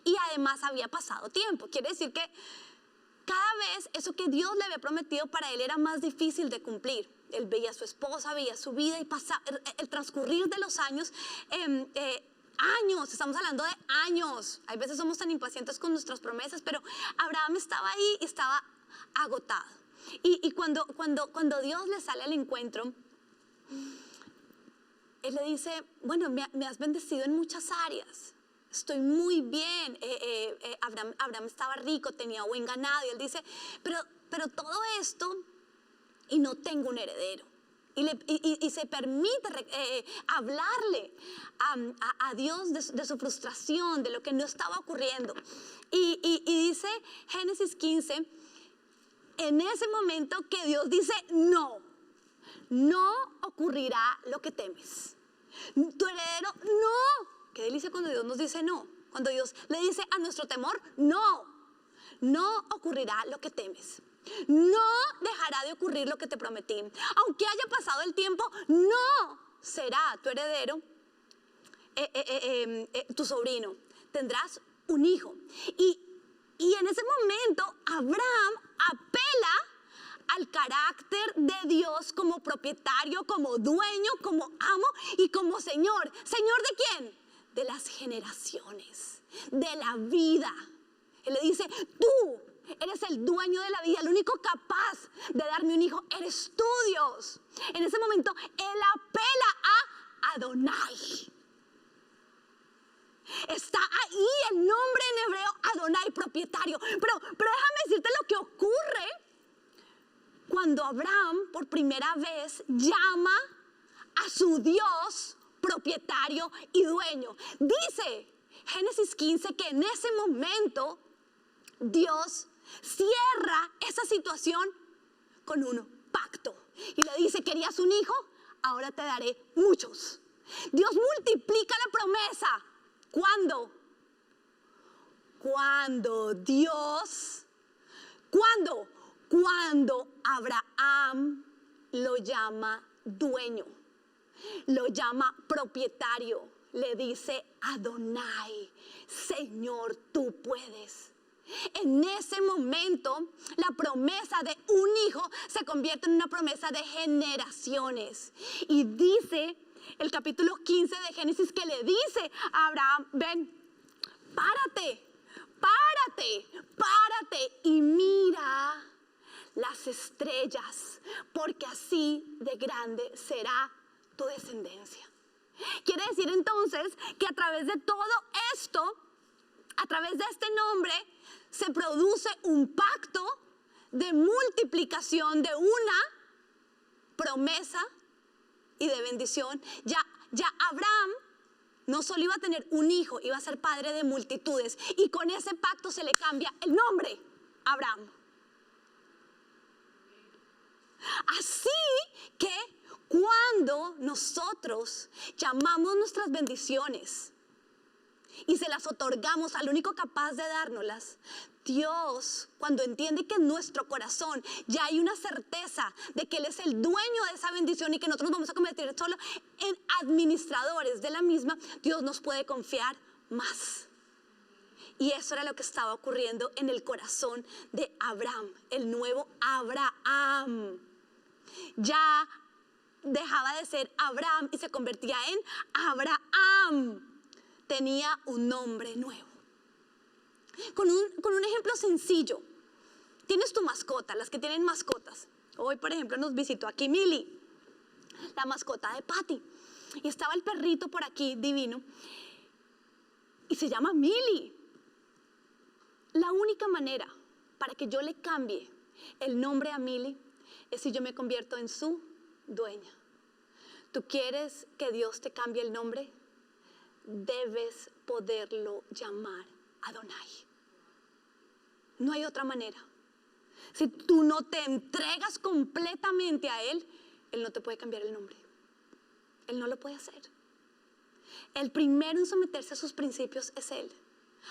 Y además había pasado tiempo. Quiere decir que cada vez eso que Dios le había prometido para él era más difícil de cumplir. Él veía a su esposa, veía su vida y pasaba el transcurrir de los años. Años, estamos hablando de años. Hay veces somos tan impacientes con nuestras promesas, pero Abraham estaba ahí y estaba agotado. Y cuando Dios le sale al encuentro, Él le dice, bueno, me has bendecido en muchas áreas, estoy muy bien. Abraham estaba rico, tenía buen ganado, y Él dice, pero todo esto y no tengo un heredero. Y se permite hablarle a Dios de su frustración, de lo que no estaba ocurriendo. Y dice Génesis 15, en ese momento que Dios dice, no ocurrirá lo que temes. Tu heredero, no. Qué delicia cuando Dios nos dice no. Cuando Dios le dice a nuestro temor, no ocurrirá lo que temes. No dejará de ocurrir lo que te prometí. Aunque haya pasado el tiempo, no será tu heredero, tu sobrino. Tendrás un hijo. Y en ese momento Abraham apela al carácter de Dios como propietario, como dueño, como amo y como Señor. ¿Señor de quién? De las generaciones, de la vida. Él le dice, tú eres el dueño de la vida, el único capaz de darme un hijo, eres tú, Dios. En ese momento, él apela a Adonai. Está ahí el nombre en hebreo, Adonai, propietario. Pero déjame decirte lo que ocurre cuando Abraham por primera vez llama a su Dios propietario y dueño. Dice Génesis 15 que en ese momento Dios cierra esa situación con un pacto y le dice, ¿querías un hijo? Ahora te daré muchos. Dios multiplica la promesa. ¿Cuándo? Cuando Abraham lo llama dueño, lo llama propietario, le dice Adonai, Señor, tú puedes. En ese momento, la promesa de un hijo se convierte en una promesa de generaciones. Y dice el capítulo 15 de Génesis que le dice a Abraham, ven, párate y mira las estrellas, porque así de grande será tu descendencia. Quiere decir entonces que a través de todo esto, a través de este nombre, se produce un pacto de multiplicación, de una promesa y de bendición. Ya Abraham no solo iba a tener un hijo, iba a ser padre de multitudes. Y con ese pacto se le cambia el nombre, Abraham. Así que cuando nosotros llamamos nuestras bendiciones y se las otorgamos al único capaz de dárnoslas, Dios, cuando entiende que en nuestro corazón ya hay una certeza de que Él es el dueño de esa bendición y que nosotros nos vamos a convertir solo en administradores de la misma, Dios nos puede confiar más. Y eso era lo que estaba ocurriendo en el corazón de Abraham, el nuevo Abraham. Ya dejaba de ser Abraham y se convertía en Abraham. Tenía un nombre nuevo. Con un ejemplo sencillo. Tienes tu mascota, las que tienen mascotas. Hoy, por ejemplo, nos visitó aquí Mili, la mascota de Patty. Y estaba el perrito por aquí, divino. Y se llama Mili. La única manera para que yo le cambie el nombre a Mili es si yo me convierto en su dueña. ¿Tú quieres que Dios te cambie el nombre? Debes poderlo llamar Adonai. No hay otra manera. Si tú no te entregas completamente a Él, Él no te puede cambiar el nombre. Él no lo puede hacer. El primero en someterse a sus principios es Él.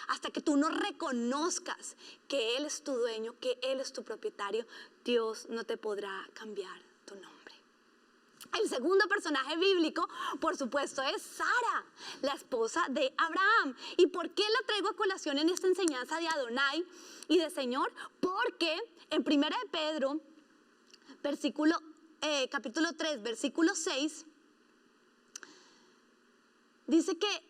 Hasta que tú no reconozcas que Él es tu dueño, que Él es tu propietario, Dios no te podrá cambiar tu nombre. El segundo personaje bíblico, por supuesto, es Sara, la esposa de Abraham. ¿Y por qué la traigo a colación en esta enseñanza de Adonai y de Señor? Porque en 1 de Pedro, capítulo 3, versículo 6, dice que,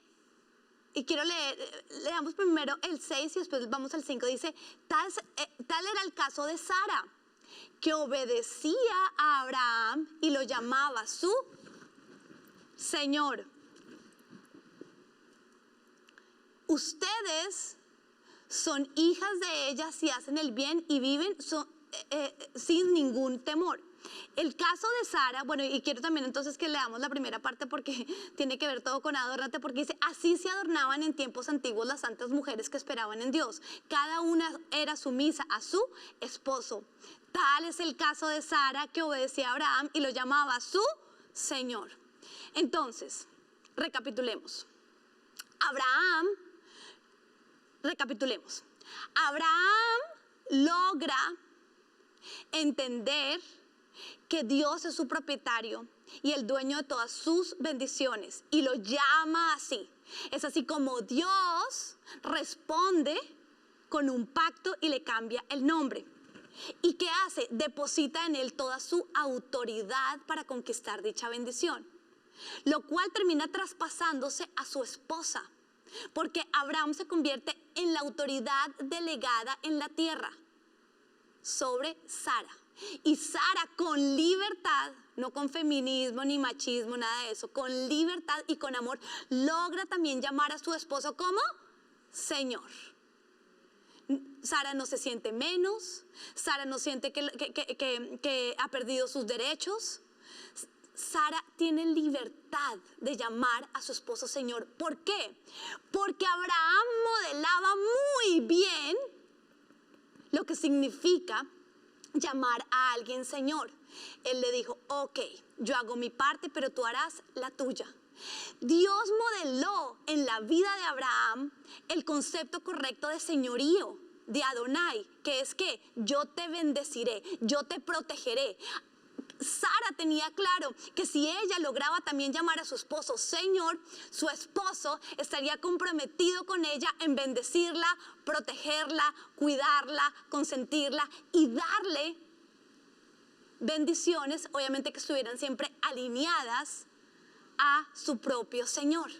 y quiero leer, leamos primero el 6 y después vamos al 5, dice, tal era el caso de Sara, que obedecía a Abraham y lo llamaba su Señor. Ustedes son hijas de ella si hacen el bien y viven sin ningún temor. El caso de Sara, bueno, y quiero también entonces que leamos la primera parte porque tiene que ver todo con adórnate, porque dice, así se adornaban en tiempos antiguos las santas mujeres que esperaban en Dios. Cada una era sumisa a su esposo. Tal es el caso de Sara, que obedecía a Abraham y lo llamaba su Señor. Entonces, recapitulemos. Abraham logra entender que Dios es su propietario y el dueño de todas sus bendiciones y lo llama así. Es así como Dios responde con un pacto y le cambia el nombre. ¿Y qué hace? Deposita en él toda su autoridad para conquistar dicha bendición, lo cual termina traspasándose a su esposa, porque Abraham se convierte en la autoridad delegada en la tierra sobre Sara. Y Sara, con libertad, no con feminismo ni machismo, nada de eso, con libertad y con amor, logra también llamar a su esposo como Señor. Sara no se siente menos, Sara no siente que ha perdido sus derechos. Sara tiene libertad de llamar a su esposo Señor. ¿Por qué? Porque Abraham modelaba muy bien lo que significa llamar a alguien Señor. Él le dijo, ok, yo hago mi parte, pero tú harás la tuya. Dios modeló en la vida de Abraham el concepto correcto de señorío, de Adonai, que es que yo te bendeciré, yo te protegeré. Sara tenía claro que si ella lograba también llamar a su esposo Señor, su esposo estaría comprometido con ella en bendecirla, protegerla, cuidarla, consentirla y darle bendiciones, obviamente que estuvieran siempre alineadas a su propio Señor.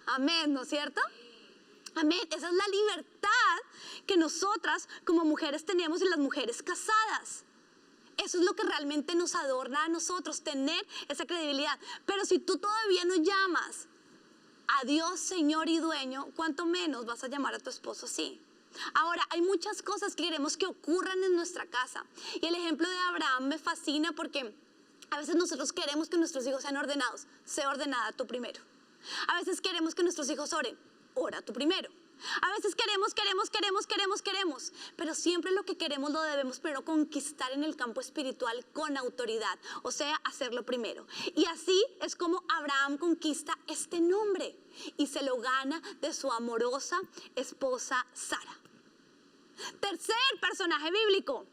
Amén, ¿no es cierto? Amén. Esa es la libertad que nosotras como mujeres tenemos y las mujeres casadas. Eso es lo que realmente nos adorna a nosotros, tener esa credibilidad. Pero si tú todavía no llamas a Dios Señor y Dueño, ¿cuánto menos vas a llamar a tu esposo así? Ahora, hay muchas cosas que queremos que ocurran en nuestra casa. Y el ejemplo de Abraham me fascina porque a veces nosotros queremos que nuestros hijos sean ordenados. Sé ordenada tú primero. A veces queremos que nuestros hijos oren. Ora tú primero. A veces queremos, pero siempre lo que queremos lo debemos primero conquistar en el campo espiritual con autoridad, o sea, hacerlo primero. Y así es como Abraham conquista este nombre y se lo gana de su amorosa esposa Sara. Tercer personaje bíblico,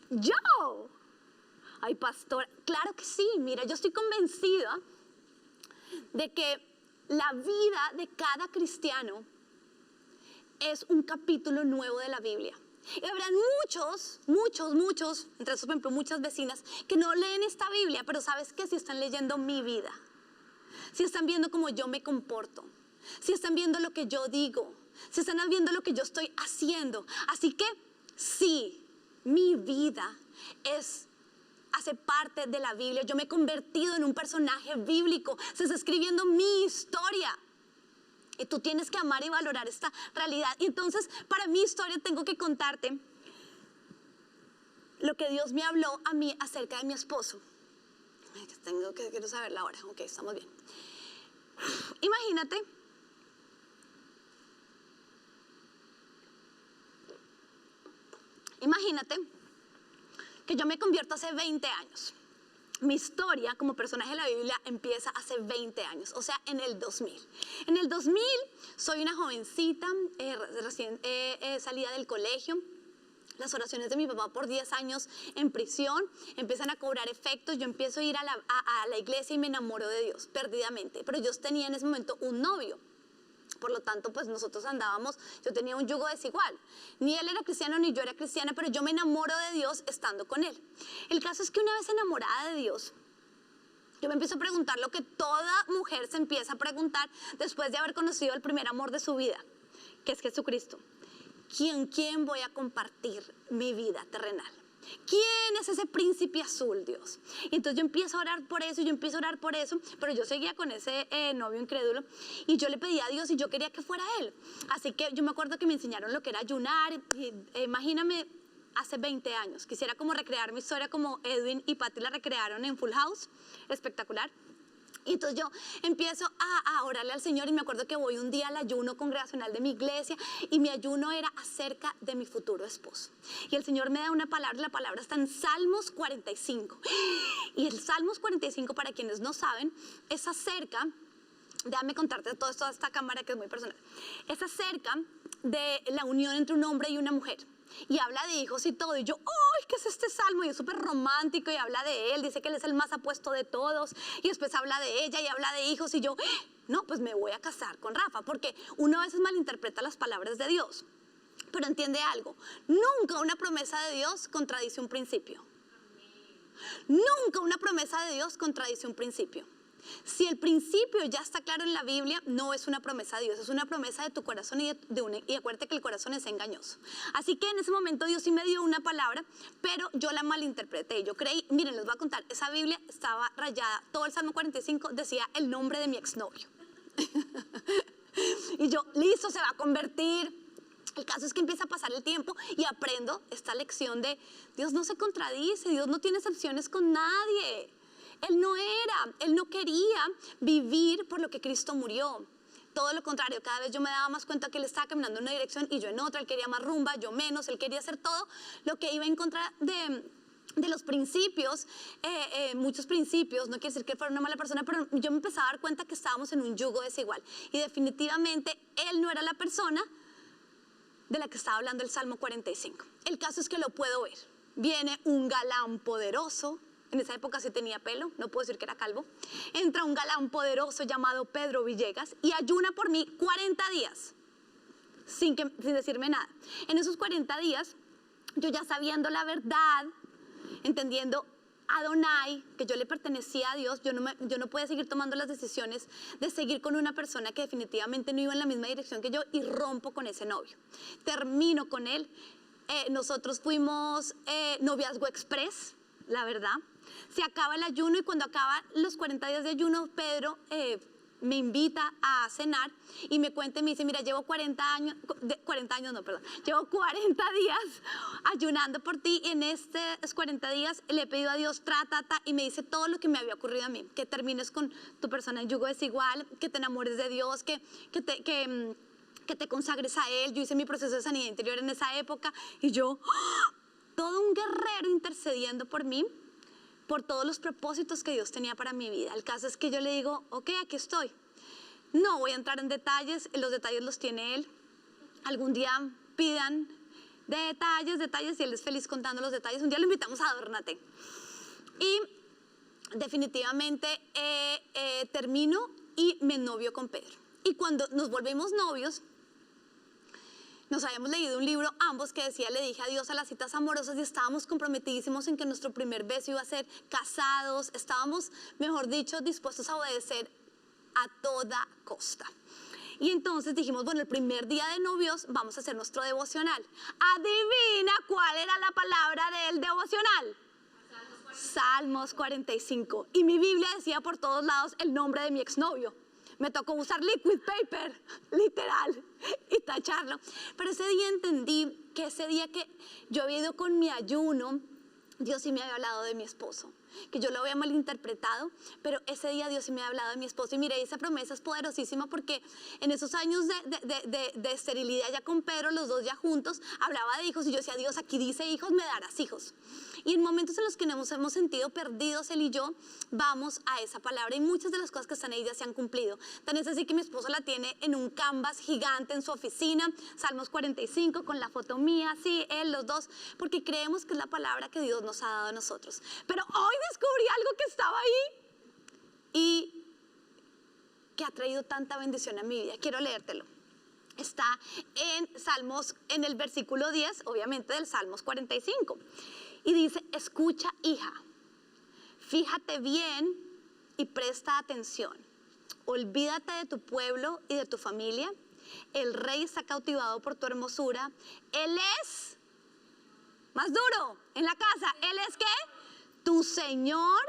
yo. Ay, pastor, claro que sí, mira, yo estoy convencida de que la vida de cada cristiano es un capítulo nuevo de la Biblia. Y habrán muchos, entre esos, por ejemplo, muchas vecinas que no leen esta Biblia, pero ¿sabes qué? Si están leyendo mi vida, si están viendo cómo yo me comporto, si están viendo lo que yo digo, si están viendo lo que yo estoy haciendo. Así que sí, mi vida hace parte de la Biblia. Yo me he convertido en un personaje bíblico. Se está escribiendo mi historia. Y tú tienes que amar y valorar esta realidad. Y entonces, para mi historia tengo que contarte lo que Dios me habló a mí acerca de mi esposo. Quiero saber la hora. Ok, estamos bien. Imagínate que yo me convierto hace 20 años. Mi historia como personaje de la Biblia empieza hace 20 años, o sea, en el 2000. En el 2000 soy una jovencita, recién salida del colegio. Las oraciones de mi papá por 10 años en prisión empiezan a cobrar efectos. Yo empiezo a ir a la iglesia y me enamoro de Dios perdidamente. Pero yo tenía en ese momento un novio. Por lo tanto, pues nosotros andábamos, yo tenía un yugo desigual. Ni él era cristiano ni yo era cristiana, pero yo me enamoro de Dios estando con él. El caso es que una vez enamorada de Dios, yo me empiezo a preguntar lo que toda mujer se empieza a preguntar después de haber conocido el primer amor de su vida, que es Jesucristo. ¿Quién voy a compartir mi vida terrenal? ¿Quién es ese príncipe azul, Dios? Y entonces yo empiezo a orar por eso, pero yo seguía con ese novio incrédulo y yo le pedía a Dios y yo quería que fuera él. Así que yo me acuerdo que me enseñaron lo que era ayunar, imagíname, hace 20 años. Quisiera como recrear mi historia como Edwin y Patty la recrearon en Full House, espectacular. Y entonces yo empiezo a orarle al Señor y me acuerdo que voy un día al ayuno congregacional de mi iglesia y mi ayuno era acerca de mi futuro esposo. Y el Señor me da una palabra, la palabra está en Salmos 45. Y el Salmos 45, para quienes no saben, es acerca, déjame contarte todo esto a esta cámara que es muy personal, es acerca de la unión entre un hombre y una mujer. Y habla de hijos y todo, y yo, ¡ay, qué es este salmo! Y es súper romántico, y habla de él, dice que él es el más apuesto de todos, y después habla de ella, y habla de hijos, y yo, no, pues me voy a casar con Rafa, porque uno a veces malinterpreta las palabras de Dios, pero entiende algo, nunca una promesa de Dios contradice un principio. Nunca una promesa de Dios contradice un principio. Si el principio ya está claro en la Biblia, no es una promesa de Dios, es una promesa de tu corazón y acuérdate que el corazón es engañoso. Así que en ese momento Dios sí me dio una palabra, pero yo la malinterpreté. Yo creí, miren, les voy a contar, esa Biblia estaba rayada, todo el Salmo 45 decía el nombre de mi exnovio. Y yo, listo, se va a convertir. El caso es que empieza a pasar el tiempo y aprendo esta lección de Dios no se contradice, Dios no tiene excepciones con nadie. Él no quería vivir por lo que Cristo murió. Todo lo contrario, cada vez yo me daba más cuenta que él estaba caminando en una dirección y yo en otra. Él quería más rumba, yo menos. Él quería hacer todo lo que iba en contra de los principios, muchos principios. No quiere decir que él fuera una mala persona, pero yo me empezaba a dar cuenta que estábamos en un yugo desigual. Y definitivamente él no era la persona de la que estaba hablando el Salmo 45. El caso es que lo puedo ver. Viene un galán poderoso. En esa época sí tenía pelo, no puedo decir que era calvo. Entra un galán poderoso llamado Pedro Villegas y ayuna por mí 40 días, sin decirme nada. En esos 40 días, yo ya sabiendo la verdad, entendiendo Adonai, que yo le pertenecía a Dios, yo no podía seguir tomando las decisiones de seguir con una persona que definitivamente no iba en la misma dirección que yo y rompo con ese novio. Termino con él. Nosotros fuimos noviazgo express, la verdad. Se acaba el ayuno y cuando acaban los 40 días de ayuno, Pedro me invita a cenar y me cuenta y me dice, mira, llevo 40 años, llevo 40 días ayunando por ti y en estos 40 días le he pedido a Dios, y me dice todo lo que me había ocurrido a mí, que termines con tu persona en yugo desigual, que te enamores de Dios, que te consagres a Él. Yo hice mi proceso de sanidad interior en esa época y yo, todo un guerrero intercediendo por mí, por todos los propósitos que Dios tenía para mi vida. El caso es que yo le digo, ok, aquí estoy. No voy a entrar en detalles, los detalles los tiene Él. Algún día pidan detalles y Él es feliz contando los detalles. Un día lo invitamos a Adórnate. Y definitivamente termino y me novio con Pedro. Y cuando nos volvimos novios, nos habíamos leído un libro ambos que decía, le dije adiós a las citas amorosas y estábamos comprometidísimos en que nuestro primer beso iba a ser casados, estábamos, mejor dicho, dispuestos a obedecer a toda costa. Y entonces dijimos, bueno, el primer día de novios vamos a hacer nuestro devocional. Adivina cuál era la palabra del devocional. Salmos 45. Y mi Biblia decía por todos lados el nombre de mi exnovio. Me tocó usar liquid paper, literal, y tacharlo. Pero ese día entendí que ese día que yo había ido con mi ayuno, Dios sí me había hablado de mi esposo, que yo lo había malinterpretado, pero ese día Dios sí me había hablado de mi esposo. Y mire, esa promesa es poderosísima porque en esos años de esterilidad ya con Pedro, los dos ya juntos, hablaba de hijos y yo decía, Dios, aquí dice hijos, me darás hijos. Y en momentos en los que nos hemos sentido perdidos, él y yo, vamos a esa palabra y muchas de las cosas que están ahí ya se han cumplido. Tan es así que mi esposo la tiene en un canvas gigante en su oficina, Salmos 45, con la foto mía, sí, él, los dos, porque creemos que es la palabra que Dios nos ha dado a nosotros. Pero hoy descubrí algo que estaba ahí y que ha traído tanta bendición a mi vida. Quiero leértelo. Está en Salmos, en el versículo 10, obviamente del Salmos 45. Y dice, escucha, hija, fíjate bien y presta atención. Olvídate de tu pueblo y de tu familia. El rey está cautivado por tu hermosura. Él es, más duro, en la casa, Él es ¿qué? Tu Señor,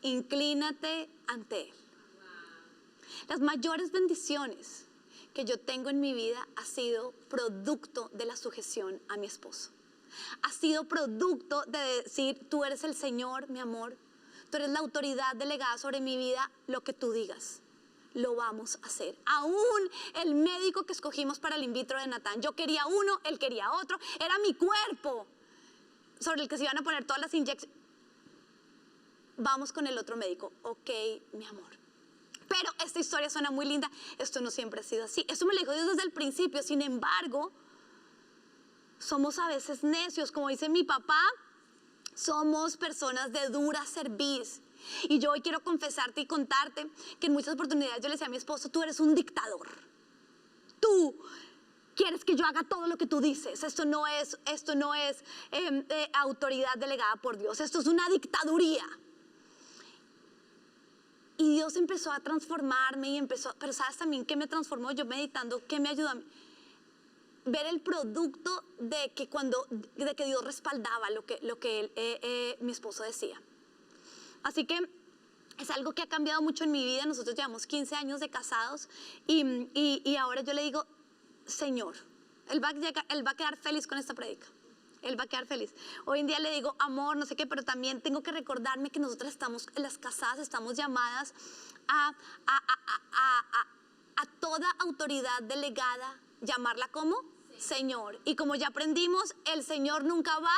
inclínate ante Él. Las mayores bendiciones que yo tengo en mi vida ha sido producto de la sujeción a mi esposo. Ha sido producto de decir, tú eres el Señor, mi amor. Tú eres la autoridad delegada sobre mi vida, lo que tú digas, lo vamos a hacer. Aún el médico que escogimos para el in vitro de Natán, yo quería uno, él quería otro, era mi cuerpo sobre el que se iban a poner todas las inyecciones. Vamos con el otro médico, ok, mi amor. Pero esta historia suena muy linda, esto no siempre ha sido así. Esto me lo dijo Dios desde el principio, sin embargo, somos a veces necios, como dice mi papá, somos personas de dura cerviz. Y yo hoy quiero confesarte y contarte que en muchas oportunidades yo le decía a mi esposo, tú eres un dictador. Tú quieres que yo haga todo lo que tú dices. Esto no es autoridad delegada por Dios. Esto es una dictaduría. Y Dios empezó a transformarme y empezó, pero ¿sabes también qué me transformó? Yo meditando, ¿qué me ayudó a mí? Ver el producto de que Dios respaldaba lo que mi esposo decía. Así que es algo que ha cambiado mucho en mi vida. Nosotros llevamos 15 años de casados y ahora yo le digo, Señor, Él va a quedar feliz con esta prédica. Él va a quedar feliz. Hoy en día le digo amor, no sé qué, pero también tengo que recordarme que nosotras las casadas estamos llamadas a toda autoridad delegada, llamarla como Señor. Y como ya aprendimos, el Señor nunca va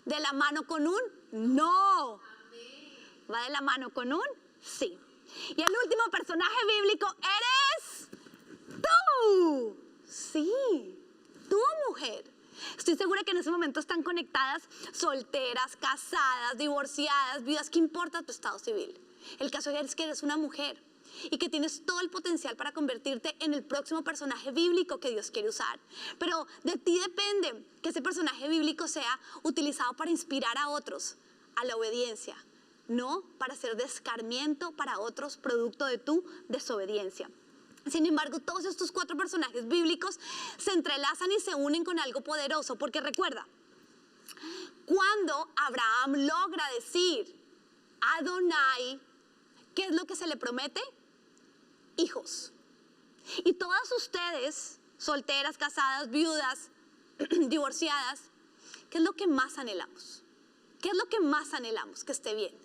de la mano con un no. ¿Va de la mano con un sí? Y el último personaje bíblico eres tú. Sí, tú, mujer. Estoy segura que en ese momento están conectadas solteras, casadas, divorciadas, viudas. ¿Qué importa tu estado civil? El caso es que eres una mujer y que tienes todo el potencial para convertirte en el próximo personaje bíblico que Dios quiere usar. Pero de ti depende que ese personaje bíblico sea utilizado para inspirar a otros a la obediencia, no para hacer de escarmiento para otros producto de tu desobediencia. Sin embargo, todos estos 4 personajes bíblicos se entrelazan y se unen con algo poderoso, porque recuerda, cuando Abraham logra decir Adonai, ¿qué es lo que se le promete? Hijos. Y todas ustedes, solteras, casadas, viudas, divorciadas, ¿qué es lo que más anhelamos? ¿Qué es lo que más anhelamos? Que esté bien.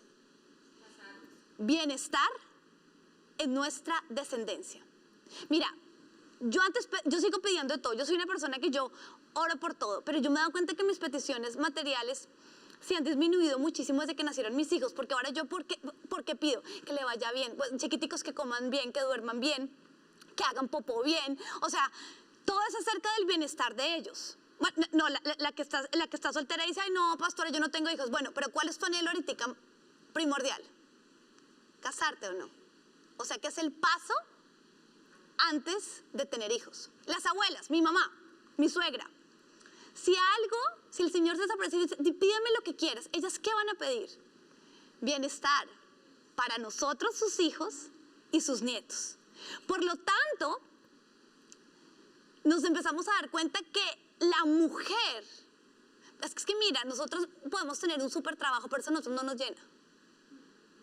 Bienestar en nuestra descendencia. Mira, yo sigo pidiendo de todo. Yo soy una persona que yo oro por todo, pero yo me he dado cuenta que mis peticiones materiales se han disminuido muchísimo desde que nacieron mis hijos, porque ahora yo, ¿por qué pido? Que le vaya bien, pues, chiquiticos que coman bien, que duerman bien, que hagan popó bien, o sea, todo es acerca del bienestar de ellos. Bueno, no, la que está soltera dice, ay no, pastora, yo no tengo hijos. Bueno, pero ¿cuál es tu anhelo ahorita primordial? ¿Casarte o no? O sea, que es el paso antes de tener hijos. Las abuelas, mi mamá, mi suegra, si el Señor se desaparece y dice, pídeme lo que quieras, ellas ¿qué van a pedir? Bienestar para nosotros, sus hijos y sus nietos. Por lo tanto, nos empezamos a dar cuenta que la mujer, es que mira, nosotros podemos tener un súper trabajo, pero eso a nosotros no nos llena.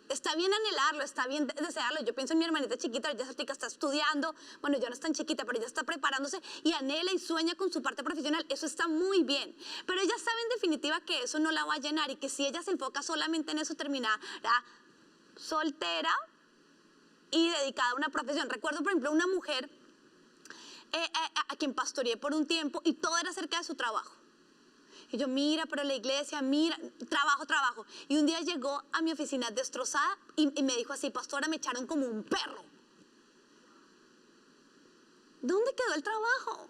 Está bien anhelarlo, está bien desearlo. Yo pienso en mi hermanita chiquita, ella está estudiando, bueno, ya no es tan chiquita, pero ella está preparándose y anhela y sueña con su parte profesional. Eso está muy bien. Pero ella sabe en definitiva que eso no la va a llenar y que si ella se enfoca solamente en eso, terminará soltera y dedicada a una profesión. Recuerdo, por ejemplo, una mujer a quien pastoreé por un tiempo y todo era acerca de su trabajo. Y yo, mira, pero la iglesia, mira, trabajo. Y un día llegó a mi oficina destrozada y me dijo así, pastora, me echaron como un perro. ¿Dónde quedó el trabajo?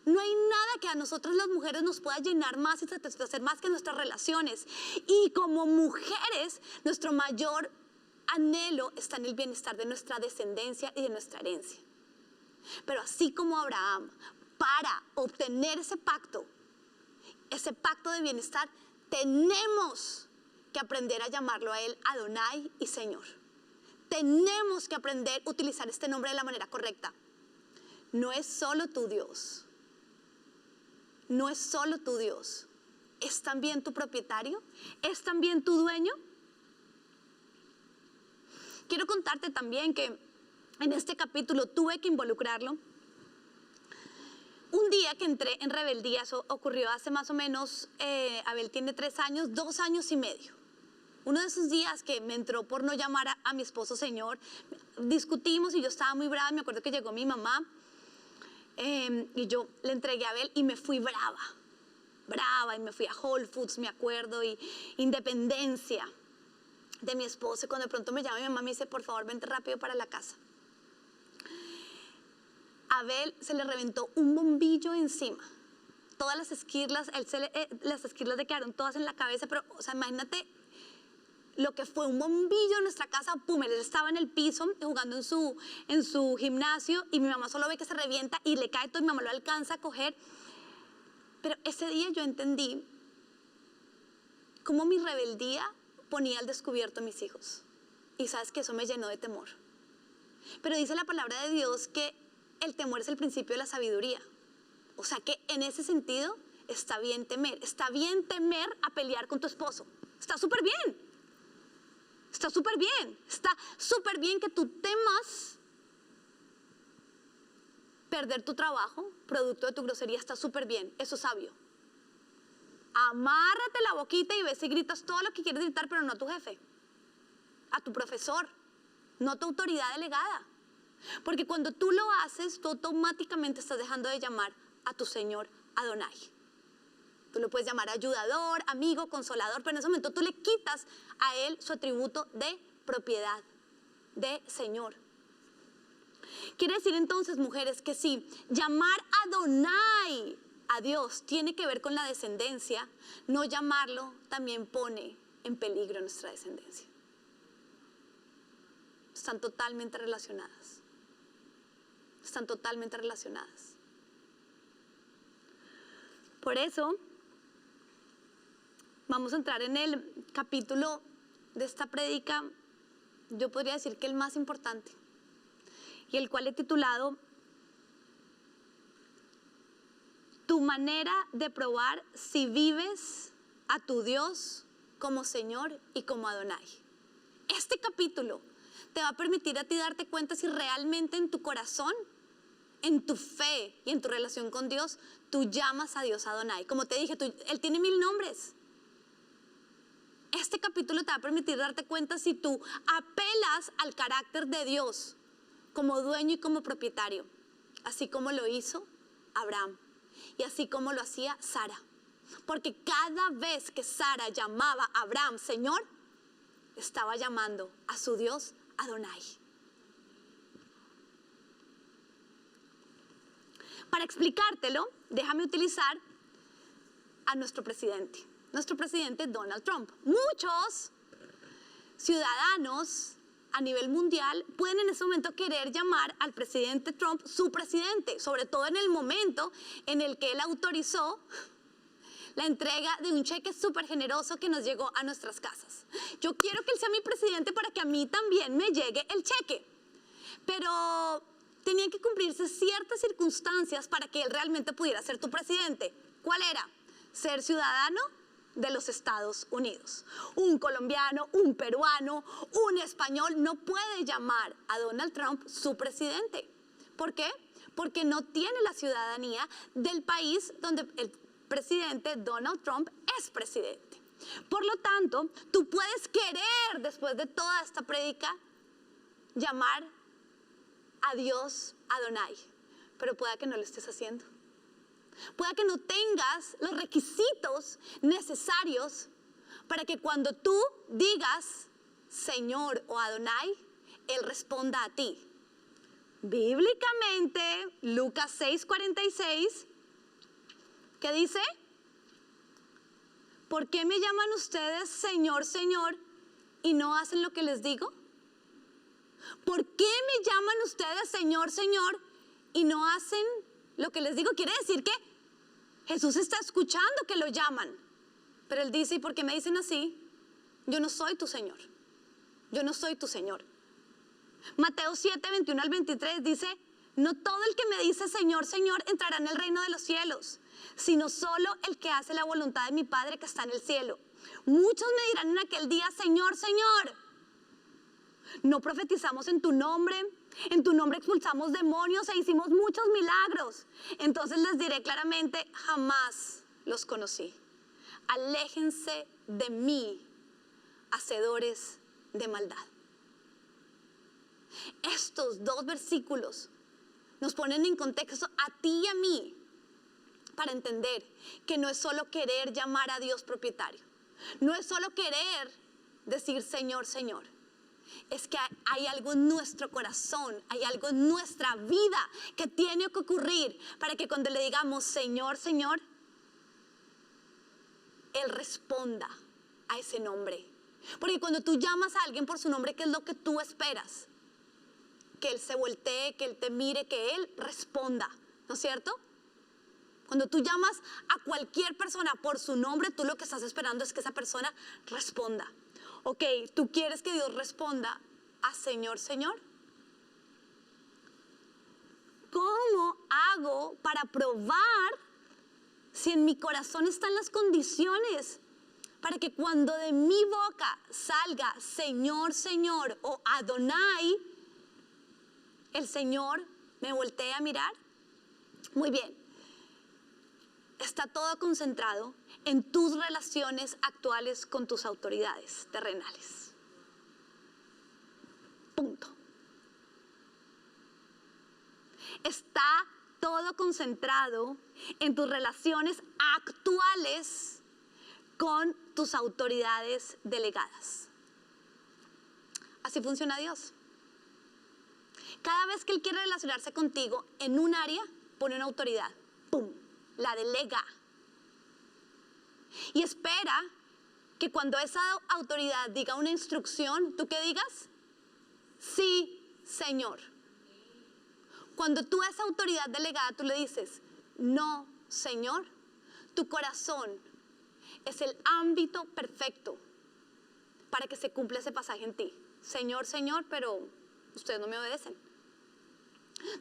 No hay nada que a nosotros las mujeres nos pueda llenar más y satisfacer más que nuestras relaciones. Y como mujeres, nuestro mayor anhelo está en el bienestar de nuestra descendencia y de nuestra herencia. Pero así como Abraham, para obtener ese pacto de bienestar, tenemos que aprender a llamarlo a Él Adonai y Señor. Tenemos que aprender a utilizar este nombre de la manera correcta. No es solo tu Dios. No es solo tu Dios. ¿Es también tu propietario? ¿Es también tu dueño? Quiero contarte también que en este capítulo tuve que involucrarlo. Un día que entré en rebeldía, eso ocurrió hace más o menos, Abel tiene 3 años, 2 años y medio. Uno de esos días que me entró por no llamar a mi esposo Señor, discutimos y yo estaba muy brava. Me acuerdo que llegó mi mamá y yo le entregué a Abel y me fui brava y me fui a Whole Foods, me acuerdo, y Independencia de mi esposo. Y cuando de pronto me llama mi mamá, me dice, por favor, vente rápido para la casa. A Abel se le reventó un bombillo encima. Todas las esquirlas, las esquirlas le quedaron todas en la cabeza, pero, o sea, imagínate lo que fue un bombillo en nuestra casa. Pum, él estaba en el piso jugando en su gimnasio y mi mamá solo ve que se revienta y le cae todo y mi mamá lo alcanza a coger. Pero ese día yo entendí cómo mi rebeldía ponía al descubierto a mis hijos. Y sabes que eso me llenó de temor. Pero dice la palabra de Dios que el temor es el principio de la sabiduría. O sea que en ese sentido está bien temer. Está bien temer a pelear con tu esposo. Está súper bien. Está súper bien. Está súper bien que tú temas perder tu trabajo producto de tu grosería. Está súper bien. Eso es sabio. Amárrate la boquita y ves y gritas todo lo que quieres gritar, pero no a tu jefe, a tu profesor, no a tu autoridad delegada. Porque cuando tú lo haces, tú automáticamente estás dejando de llamar a tu Señor Adonai. Tú lo puedes llamar ayudador, amigo, consolador, pero en ese momento tú le quitas a Él su atributo de propiedad, de Señor. Quiere decir entonces, mujeres, que si llamar Adonai a Dios tiene que ver con la descendencia, no llamarlo también pone en peligro nuestra descendencia. Están totalmente relacionadas. Están totalmente relacionadas. Por eso, vamos a entrar en el capítulo de esta prédica, yo podría decir que el más importante, y el cual he titulado Tu manera de probar si vives a tu Dios como Señor y como Adonai. Este capítulo te va a permitir a ti darte cuenta si realmente en tu corazón, en tu fe y en tu relación con Dios, tú llamas a Dios Adonai. Como te dije, Él tiene 1000 nombres. Este capítulo te va a permitir darte cuenta si tú apelas al carácter de Dios como dueño y como propietario, así como lo hizo Abraham y así como lo hacía Sara. Porque cada vez que Sara llamaba a Abraham Señor, estaba llamando a su Dios Adonai. Para explicártelo, déjame utilizar a nuestro presidente Donald Trump. Muchos ciudadanos a nivel mundial pueden en ese momento querer llamar al presidente Trump su presidente, sobre todo en el momento en el que él autorizó la entrega de un cheque súper generoso que nos llegó a nuestras casas. Yo quiero que él sea mi presidente para que a mí también me llegue el cheque. Pero tenían que cumplirse ciertas circunstancias para que él realmente pudiera ser tu presidente. ¿Cuál era? Ser ciudadano de los Estados Unidos. Un colombiano, un peruano, un español no puede llamar a Donald Trump su presidente. ¿Por qué? Porque no tiene la ciudadanía del país donde el presidente Donald Trump es presidente. Por lo tanto, tú puedes querer, después de toda esta prédica, llamar a Dios Adonai, pero pueda que no lo estés haciendo. Pueda que no tengas los requisitos necesarios para que cuando tú digas Señor o Adonai, Él responda a ti. Bíblicamente, Lucas 6:46, ¿qué dice? ¿Por qué me llaman ustedes Señor, Señor y no hacen lo que les digo? ¿Por qué me llaman ustedes Señor, Señor y no hacen lo que les digo? Quiere decir que Jesús está escuchando que lo llaman. Pero él dice, ¿y por qué me dicen así? Yo no soy tu Señor. Yo no soy tu Señor. Mateo 7, 21 al 23 dice, no todo el que me dice Señor, Señor entrará en el reino de los cielos, sino solo el que hace la voluntad de mi Padre que está en el cielo. Muchos me dirán en aquel día, Señor, Señor, no profetizamos en tu nombre expulsamos demonios e hicimos muchos milagros. Entonces les diré claramente, jamás los conocí. Aléjense de mí, hacedores de maldad. Estos dos versículos nos ponen en contexto a ti y a mí para entender que no es solo querer llamar a Dios propietario, no es solo querer decir Señor, Señor. Es que hay algo en nuestro corazón, hay algo en nuestra vida que tiene que ocurrir para que cuando le digamos Señor, Señor, Él responda a ese nombre. Porque cuando tú llamas a alguien por su nombre, ¿qué es lo que tú esperas? Que Él se voltee, que Él te mire, que Él responda, ¿no es cierto? Cuando tú llamas a cualquier persona por su nombre, tú lo que estás esperando es que esa persona responda. Ok, ¿tú quieres que Dios responda a Señor, Señor? ¿Cómo hago para probar si en mi corazón están las condiciones para que cuando de mi boca salga Señor, Señor o Adonai, el Señor me voltee a mirar? Muy bien. Está todo concentrado en tus relaciones actuales con tus autoridades terrenales. Punto. Está todo concentrado en tus relaciones actuales con tus autoridades delegadas. Así funciona Dios. Cada vez que Él quiere relacionarse contigo en un área, pone una autoridad. ¡Pum! La delega. Y espera que cuando esa autoridad diga una instrucción, ¿tú qué digas? Sí, Señor. Cuando tú a esa autoridad delegada, tú le dices, no, Señor, tu corazón es el ámbito perfecto para que se cumpla ese pasaje en ti. Señor, Señor, pero ustedes no me obedecen.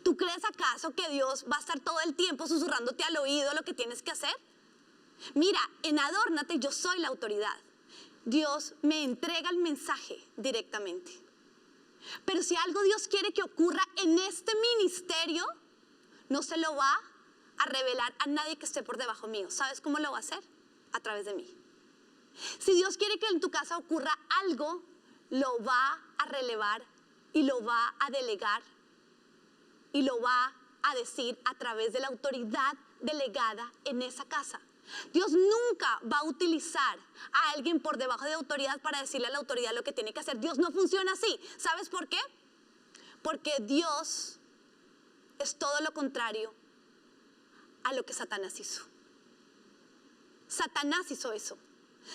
¿Tú crees acaso que Dios va a estar todo el tiempo susurrándote al oído lo que tienes que hacer? Mira, en Adórnate yo soy la autoridad. Dios me entrega el mensaje directamente. Pero si algo Dios quiere que ocurra en este ministerio, no se lo va a revelar a nadie que esté por debajo mío. ¿Sabes cómo lo va a hacer? A través de mí. Si Dios quiere que en tu casa ocurra algo, lo va a relevar y lo va a delegar y lo va a decir a través de la autoridad delegada en esa casa. Dios nunca va a utilizar a alguien por debajo de autoridad para decirle a la autoridad lo que tiene que hacer. Dios no funciona así. ¿Sabes por qué? Porque Dios es todo lo contrario a lo que Satanás hizo. Satanás hizo eso.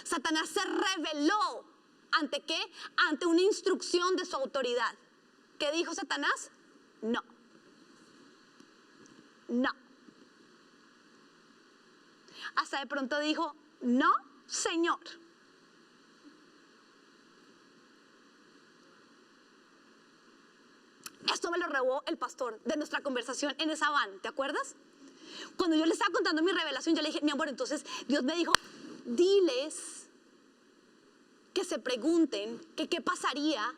Satanás se rebeló ¿ante qué? Ante una instrucción de su autoridad. ¿Qué dijo Satanás? No. No. Hasta de pronto dijo, no, Señor. Esto me lo robó el pastor de nuestra conversación en esa van, ¿te acuerdas? Cuando yo le estaba contando mi revelación, yo le dije, mi amor, entonces Dios me dijo, diles que se pregunten que qué pasaría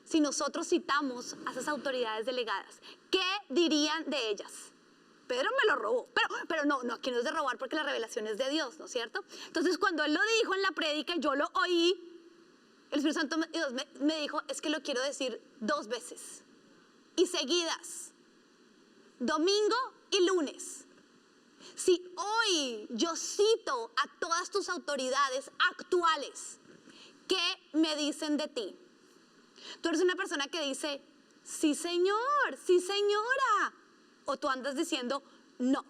si nosotros citamos a esas autoridades delegadas. ¿Qué dirían de ellas? Pedro me lo robó, pero no, aquí no es de robar porque la revelación es de Dios, ¿no es cierto? Entonces cuando él lo dijo en la prédica y yo lo oí, el Espíritu Santo me dijo, es que lo quiero decir 2 veces y seguidas, domingo y lunes. Si hoy yo cito a todas tus autoridades actuales, ¿qué me dicen de ti? Tú eres una persona que dice, sí señor, sí señora. O tú andas diciendo, no.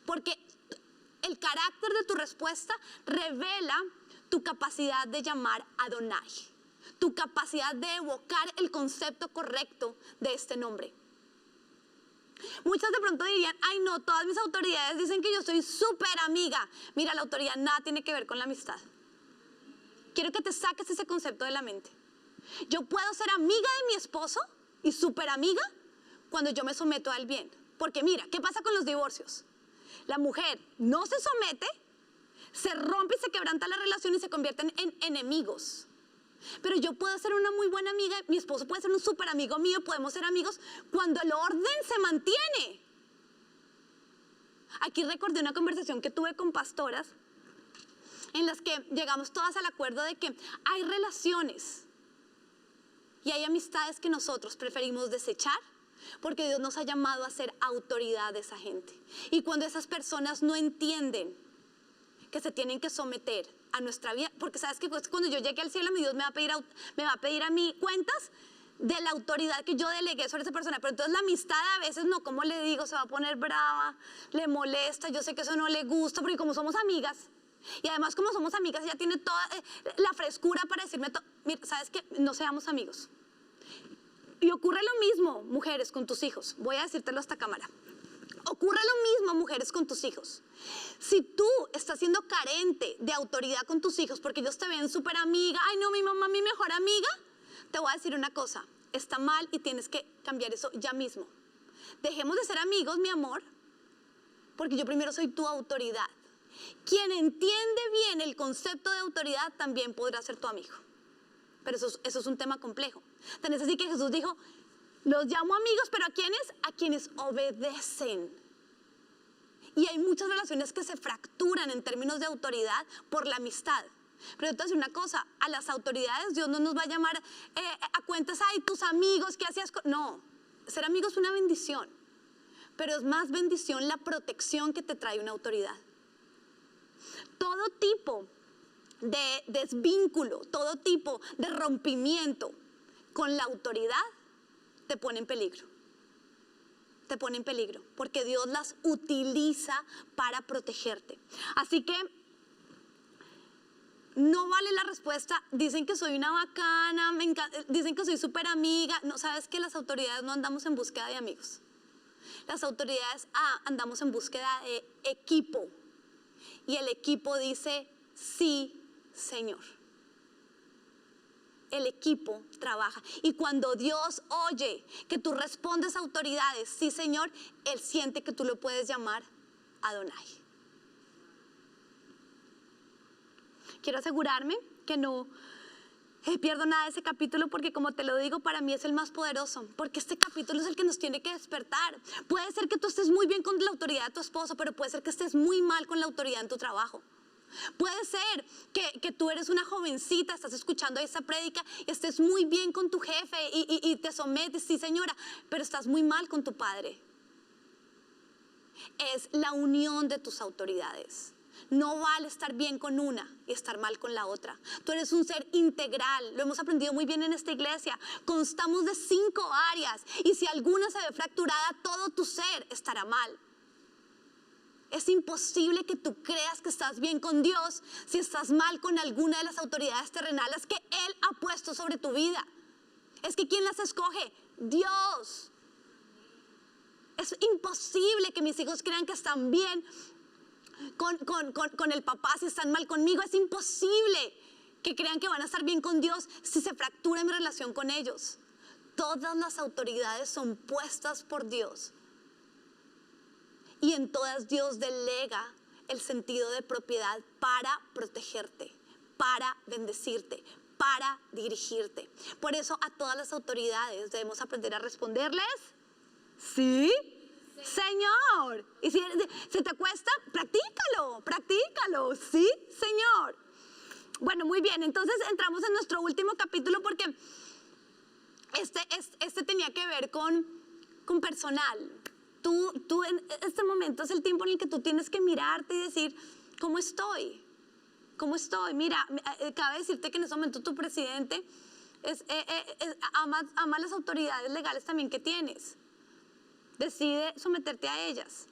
Porque el carácter de tu respuesta revela tu capacidad de llamar a Adonai. tu capacidad de evocar el concepto correcto de este nombre. Muchas de pronto dirían, ay no, todas mis autoridades dicen que yo soy súper amiga. Mira, la autoridad nada tiene que ver con la amistad. Quiero que te saques ese concepto de la mente. Yo puedo ser amiga de mi esposo y súper amiga cuando yo me someto al bien. Porque mira, ¿qué pasa con los divorcios? La mujer no se somete, se rompe y se quebranta la relación y se convierten en enemigos. Pero yo puedo ser una muy buena amiga, mi esposo puede ser un súper amigo mío, podemos ser amigos cuando el orden se mantiene. Aquí recordé una conversación que tuve con pastoras en las que llegamos todas al acuerdo de que hay relaciones y hay amistades que nosotros preferimos desechar porque Dios nos ha llamado a ser autoridad de esa gente. Y cuando esas personas no entienden que se tienen que someter a nuestra vida, porque sabes que cuando yo llegue al cielo, mi Dios me va a pedir a mí cuentas de la autoridad que yo delegué sobre esa persona. Pero entonces la amistad a veces no, ¿cómo le digo? Se va a poner brava, le molesta, yo sé que eso no le gusta, porque como somos amigas, y además como somos amigas, ella tiene toda la frescura para decirme, mira, ¿sabes qué? No seamos amigos. Y ocurre lo mismo, mujeres, con tus hijos. Voy a decírtelo a esta cámara. Ocurre lo mismo, mujeres, con tus hijos. Si tú estás siendo carente de autoridad con tus hijos porque ellos te ven súper amiga, ay no, mi mamá, mi mejor amiga, te voy a decir una cosa, está mal y tienes que cambiar eso ya mismo. Dejemos de ser amigos, mi amor, porque yo primero soy tu autoridad. Quien entiende bien el concepto de autoridad también podrá ser tu amigo. Pero eso es un tema complejo. Tan es así que Jesús dijo, los llamo amigos, pero ¿a quiénes? A quienes obedecen. Y hay muchas relaciones que se fracturan en términos de autoridad por la amistad. Pero yo te voy a decir una cosa, a las autoridades Dios no nos va a llamar a cuentas, ay, tus amigos, ¿qué hacías? No, ser amigo es una bendición, pero es más bendición la protección que te trae una autoridad. Todo tipo de desvínculo, todo tipo de rompimiento con la autoridad te pone en peligro. Te pone en peligro, porque Dios las utiliza para protegerte. Así que no vale la respuesta, dicen que soy una bacana, me encanta, dicen que soy súper amiga. No, sabes que las autoridades no andamos en búsqueda de amigos. Las autoridades andamos en búsqueda de equipo. Y el equipo dice, sí, Señor. El equipo trabaja. Y cuando Dios oye que tú respondes a autoridades, sí, Señor, Él siente que tú lo puedes llamar Adonai. Quiero asegurarme que no pierdo nada de ese capítulo, porque como te lo digo, para mí es el más poderoso, porque este capítulo es el que nos tiene que despertar. Puede ser que tú estés muy bien con la autoridad de tu esposo, pero puede ser que estés muy mal con la autoridad en tu trabajo. Puede ser que tú eres una jovencita, estás escuchando esta prédica y estés muy bien con tu jefe y te sometes, sí señora, pero estás muy mal con tu padre. Es la unión de tus autoridades. No vale estar bien con una y estar mal con la otra. Tú eres un ser integral, lo hemos aprendido muy bien en esta iglesia. Constamos de 5 áreas y si alguna se ve fracturada, todo tu ser estará mal. Es imposible que tú creas que estás bien con Dios si estás mal con alguna de las autoridades terrenales que Él ha puesto sobre tu vida. Es que ¿quién las escoge? Dios. Es imposible que mis hijos crean que están bien con el papá si están mal conmigo. Es imposible que crean que van a estar bien con Dios si se fractura mi relación con ellos. Todas las autoridades son puestas por Dios. Y en todas Dios delega el sentido de propiedad para protegerte, para bendecirte, para dirigirte. Por eso a todas las autoridades debemos aprender a responderles, ¿sí? Señor. Y si se te cuesta, practícalo, ¿sí, Señor? Bueno, muy bien, entonces entramos en nuestro último capítulo porque este tenía que ver con personal. Tú en este momento es el tiempo en el que tú tienes que mirarte y decir, ¿cómo estoy? ¿Cómo estoy? Mira, cabe decirte que en ese momento tu presidente ama las autoridades legales también que tienes. Decide someterte a ellas.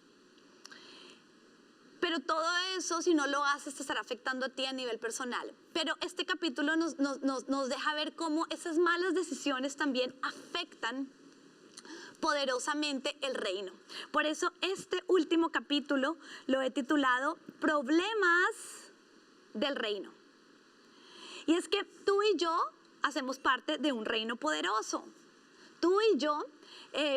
Pero todo eso, si no lo haces, te estará afectando a ti a nivel personal. Pero este capítulo nos deja ver cómo esas malas decisiones también afectan poderosamente el reino. Por eso este último capítulo lo he titulado Problemas del Reino. Y es que tú y yo hacemos parte de un reino poderoso. Tú y yo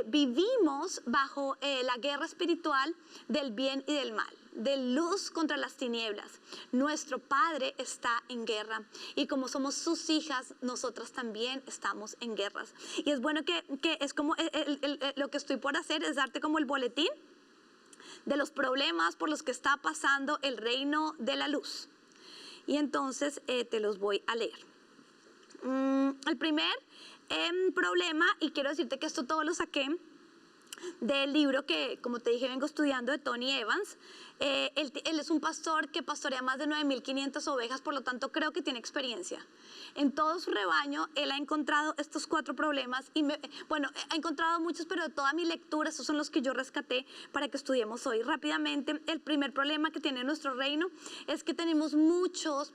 vivimos bajo la guerra espiritual del bien y del mal, de luz contra las tinieblas. Nuestro Padre está en guerra y como somos sus hijas, nosotras también estamos en guerras. Y es bueno que es como lo que estoy por hacer es darte como el boletín de los problemas por los que está pasando el reino de la luz. Y entonces te los voy a leer. El primer problema, y quiero decirte que esto todo lo saqué del libro que, como te dije, vengo estudiando, de Tony Evans. Él es un pastor que pastorea más de 9.500 ovejas, por lo tanto creo que tiene experiencia. En todo su rebaño, él ha encontrado estos 4 problemas, y ha encontrado muchos, pero de toda mi lectura, estos son los que yo rescaté para que estudiemos hoy. Rápidamente, el primer problema que tiene nuestro reino es que tenemos muchos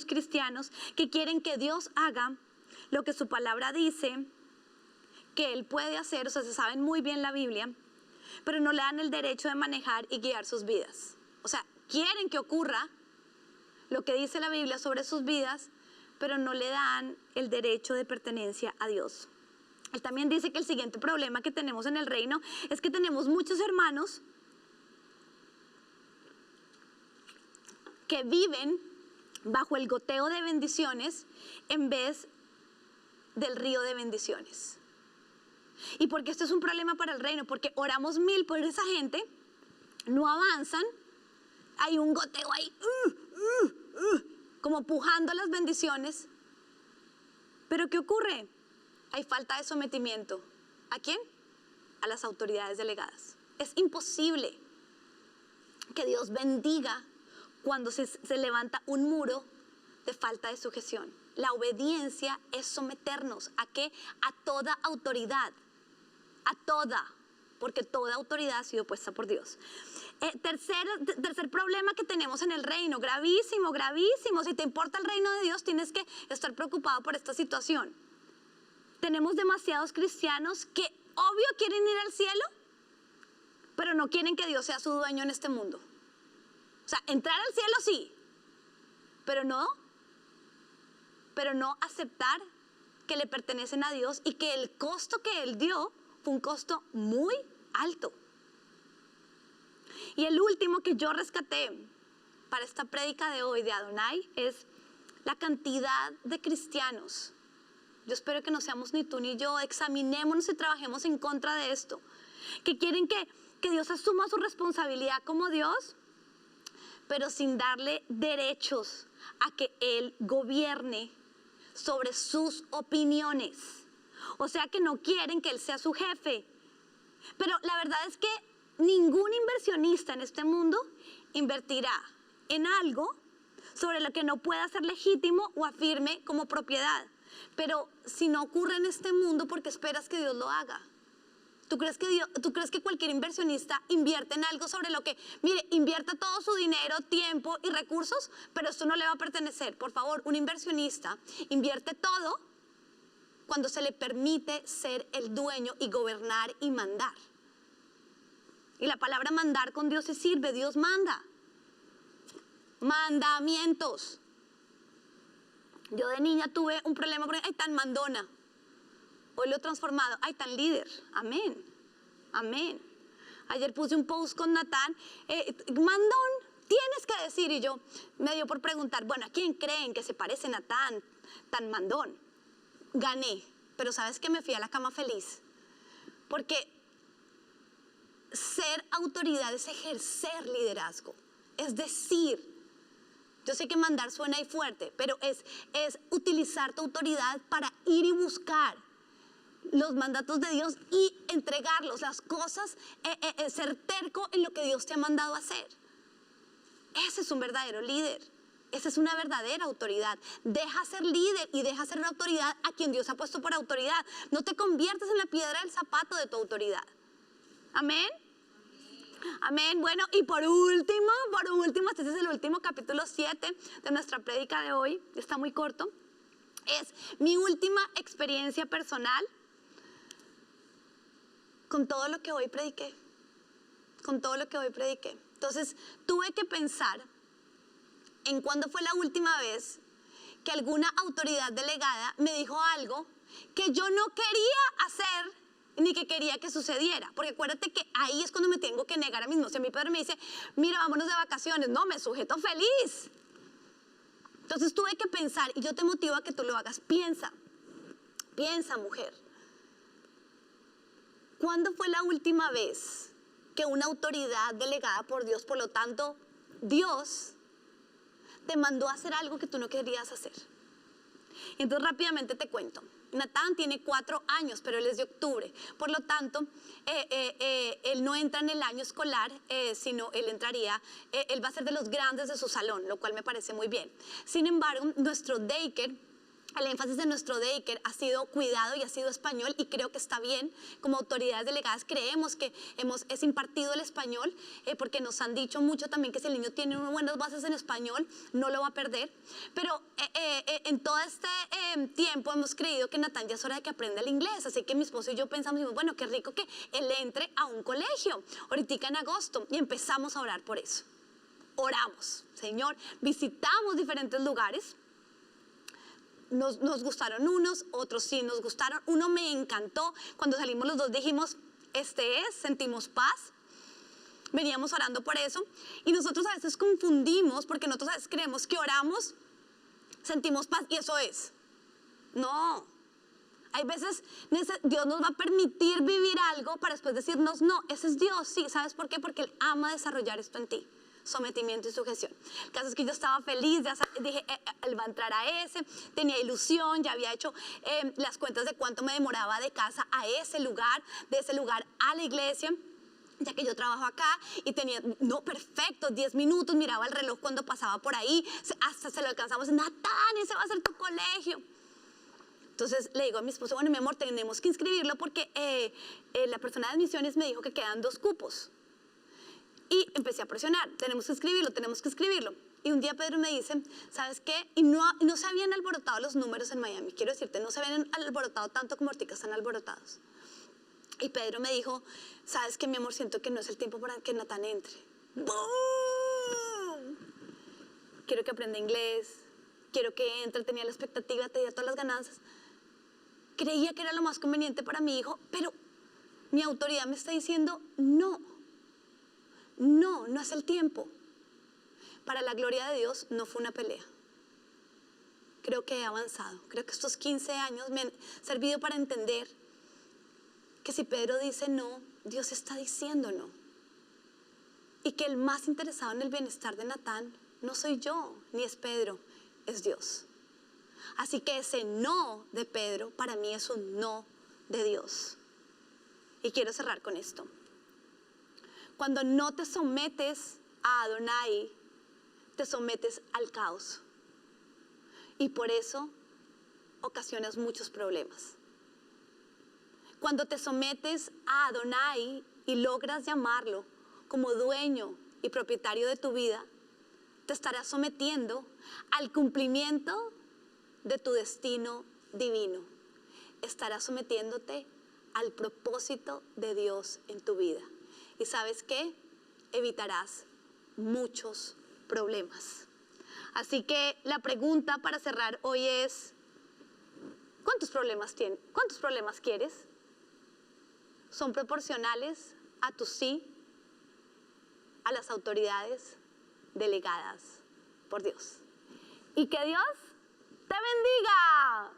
cristianos que quieren que Dios haga lo que su palabra dice que Él puede hacer, o sea, se saben muy bien la Biblia, pero no le dan el derecho de manejar y guiar sus vidas. O sea, quieren que ocurra lo que dice la Biblia sobre sus vidas, pero no le dan el derecho de pertenencia a Dios. Él también dice que el siguiente problema que tenemos en el reino es que tenemos muchos hermanos que viven bajo el goteo de bendiciones en vez del río de bendiciones. ¿Y por qué esto es un problema para el reino? Porque oramos 1000 por esa gente, no avanzan, hay un goteo ahí, como pujando las bendiciones. ¿Pero qué ocurre? Hay falta de sometimiento. ¿A quién? A las autoridades delegadas. Es imposible que Dios bendiga cuando se levanta un muro de falta de sujeción. La obediencia es someternos ¿a qué? A toda autoridad, a toda, porque toda autoridad ha sido puesta por Dios. Tercer problema que tenemos en el reino, gravísimo. Si te importa el reino de Dios, tienes que estar preocupado por esta situación. Tenemos demasiados cristianos que obvio quieren ir al cielo, pero no quieren que Dios sea su dueño en este mundo. O sea, entrar al cielo sí, pero no aceptar que le pertenecen a Dios y que el costo que Él dio fue un costo muy alto. Y el último que yo rescaté para esta prédica de hoy de Adonai es la cantidad de cristianos. Yo espero que no seamos ni tú ni yo, examinémonos y trabajemos en contra de esto, que quieren que Dios asuma su responsabilidad como Dios, pero sin darle derechos a que Él gobierne sobre sus opiniones. O sea que no quieren que Él sea su jefe. Pero la verdad es que ningún inversionista en este mundo invertirá en algo sobre lo que no pueda ser legítimo o afirme como propiedad. Pero si no ocurre en este mundo, ¿por qué esperas que Dios lo haga? ¿Tú crees que cualquier inversionista invierte en algo sobre lo que, mire, invierta todo su dinero, tiempo y recursos, pero esto no le va a pertenecer? Por favor, un inversionista invierte todo cuando se le permite ser el dueño y gobernar y mandar. Y la palabra mandar con Dios se sirve, Dios manda. Mandamientos. Yo de niña tuve un problema porque, ay, tan mandona. Hoy lo he transformado, ay, tan líder. Amén, amén. Ayer puse un post con Natán, mandón, tienes que decir. Y yo me dio por preguntar, bueno, ¿a quién creen que se parece Natán, tan mandón? Gané, pero ¿sabes qué? Me fui a la cama feliz. Porque ser autoridad es ejercer liderazgo. Es decir, yo sé que mandar suena ahí fuerte, pero es utilizar tu autoridad para ir y buscar los mandatos de Dios y entregarlos, las cosas, ser terco en lo que Dios te ha mandado a hacer. Ese es un verdadero líder. Esa es una verdadera autoridad. Deja ser líder y deja ser una autoridad a quien Dios ha puesto por autoridad. No te conviertas en la piedra del zapato de tu autoridad. Amén. Amén. Bueno, y por último, este es el último capítulo 7 de nuestra prédica de hoy. Está muy corto. Es mi última experiencia personal con todo lo que hoy prediqué. Con todo lo que hoy prediqué. Entonces, tuve que pensar en cuándo fue la última vez que alguna autoridad delegada me dijo algo que yo no quería hacer ni que quería que sucediera. Porque acuérdate que ahí es cuando me tengo que negar a mí mismo. Si a mi padre me dice, mira, vámonos de vacaciones, no, me sujeto feliz. Entonces tuve que pensar, y yo te motivo a que tú lo hagas. Piensa, mujer. ¿Cuándo fue la última vez que una autoridad delegada por Dios, por lo tanto, Dios te mandó a hacer algo que tú no querías hacer? Entonces rápidamente te cuento. Natán tiene 4 años, pero él es de octubre. Por lo tanto, él no entra en el año escolar, sino él va a ser de los grandes de su salón, lo cual me parece muy bien. Sin embargo, nuestro daycare, el énfasis de nuestro daycare ha sido cuidado y ha sido español, y creo que está bien. Como autoridades delegadas creemos que es impartido el español, porque nos han dicho mucho también que si el niño tiene unas buenas bases en español, no lo va a perder. Pero en todo este tiempo hemos creído que Natán ya es hora de que aprenda el inglés, así que mi esposo y yo pensamos, bueno, qué rico que él entre a un colegio, ahorita en agosto, y empezamos a orar por eso. Oramos, Señor, visitamos diferentes lugares. Nos gustaron unos, otros sí nos gustaron. Uno me encantó. Cuando salimos los dos dijimos, sentimos paz. Veníamos orando por eso. Y nosotros a veces confundimos, porque nosotros a veces creemos que oramos, sentimos paz y eso es. No. Hay veces Dios nos va a permitir vivir algo para después decirnos, no, ese es Dios. Sí, ¿sabes por qué? Porque Él ama desarrollar esto en ti. Sometimiento y sujeción. El caso es que yo estaba feliz, ya dije, él va a entrar a ese, tenía ilusión, ya había hecho las cuentas de cuánto me demoraba de casa a ese lugar, de ese lugar a la iglesia, ya que yo trabajo acá, y tenía, no, perfecto, 10 minutos, miraba el reloj cuando pasaba por ahí, hasta se lo alcanzamos, Natán, ese va a ser tu colegio. Entonces le digo a mi esposo, bueno, mi amor, tenemos que inscribirlo porque la persona de admisiones me dijo que quedan 2 cupos. Y empecé a presionar, tenemos que escribirlo. Y un día Pedro me dice, ¿sabes qué? Y no se habían alborotado los números en Miami, quiero decirte, no se habían alborotado tanto como ahorita están alborotados. Y Pedro me dijo, ¿sabes qué, mi amor? Siento que no es el tiempo para que Natán entre. ¡Bum! Quiero que aprenda inglés, quiero que entre, tenía la expectativa, tenía todas las ganancias. Creía que era lo más conveniente para mi hijo, pero mi autoridad me está diciendo, no es el tiempo. Para la gloria de Dios no fue una pelea. Creo que he avanzado. Creo que estos 15 años me han servido para entender que si Pedro dice no, Dios está diciendo no. Y que el más interesado en el bienestar de Natán no soy yo, ni es Pedro, es Dios. Así que ese no de Pedro para mí es un no de Dios. Y quiero cerrar con esto. Cuando no te sometes a Adonai, te sometes al caos. Y por eso ocasionas muchos problemas. Cuando te sometes a Adonai y logras llamarlo como dueño y propietario de tu vida, te estarás sometiendo al cumplimiento de tu destino divino. Estarás sometiéndote al propósito de Dios en tu vida. ¿Y sabes qué? Evitarás muchos problemas. Así que la pregunta para cerrar hoy es, ¿cuántos problemas tienes? ¿Cuántos problemas quieres? ¿Son proporcionales a tu sí a las autoridades delegadas por Dios? Y que Dios te bendiga.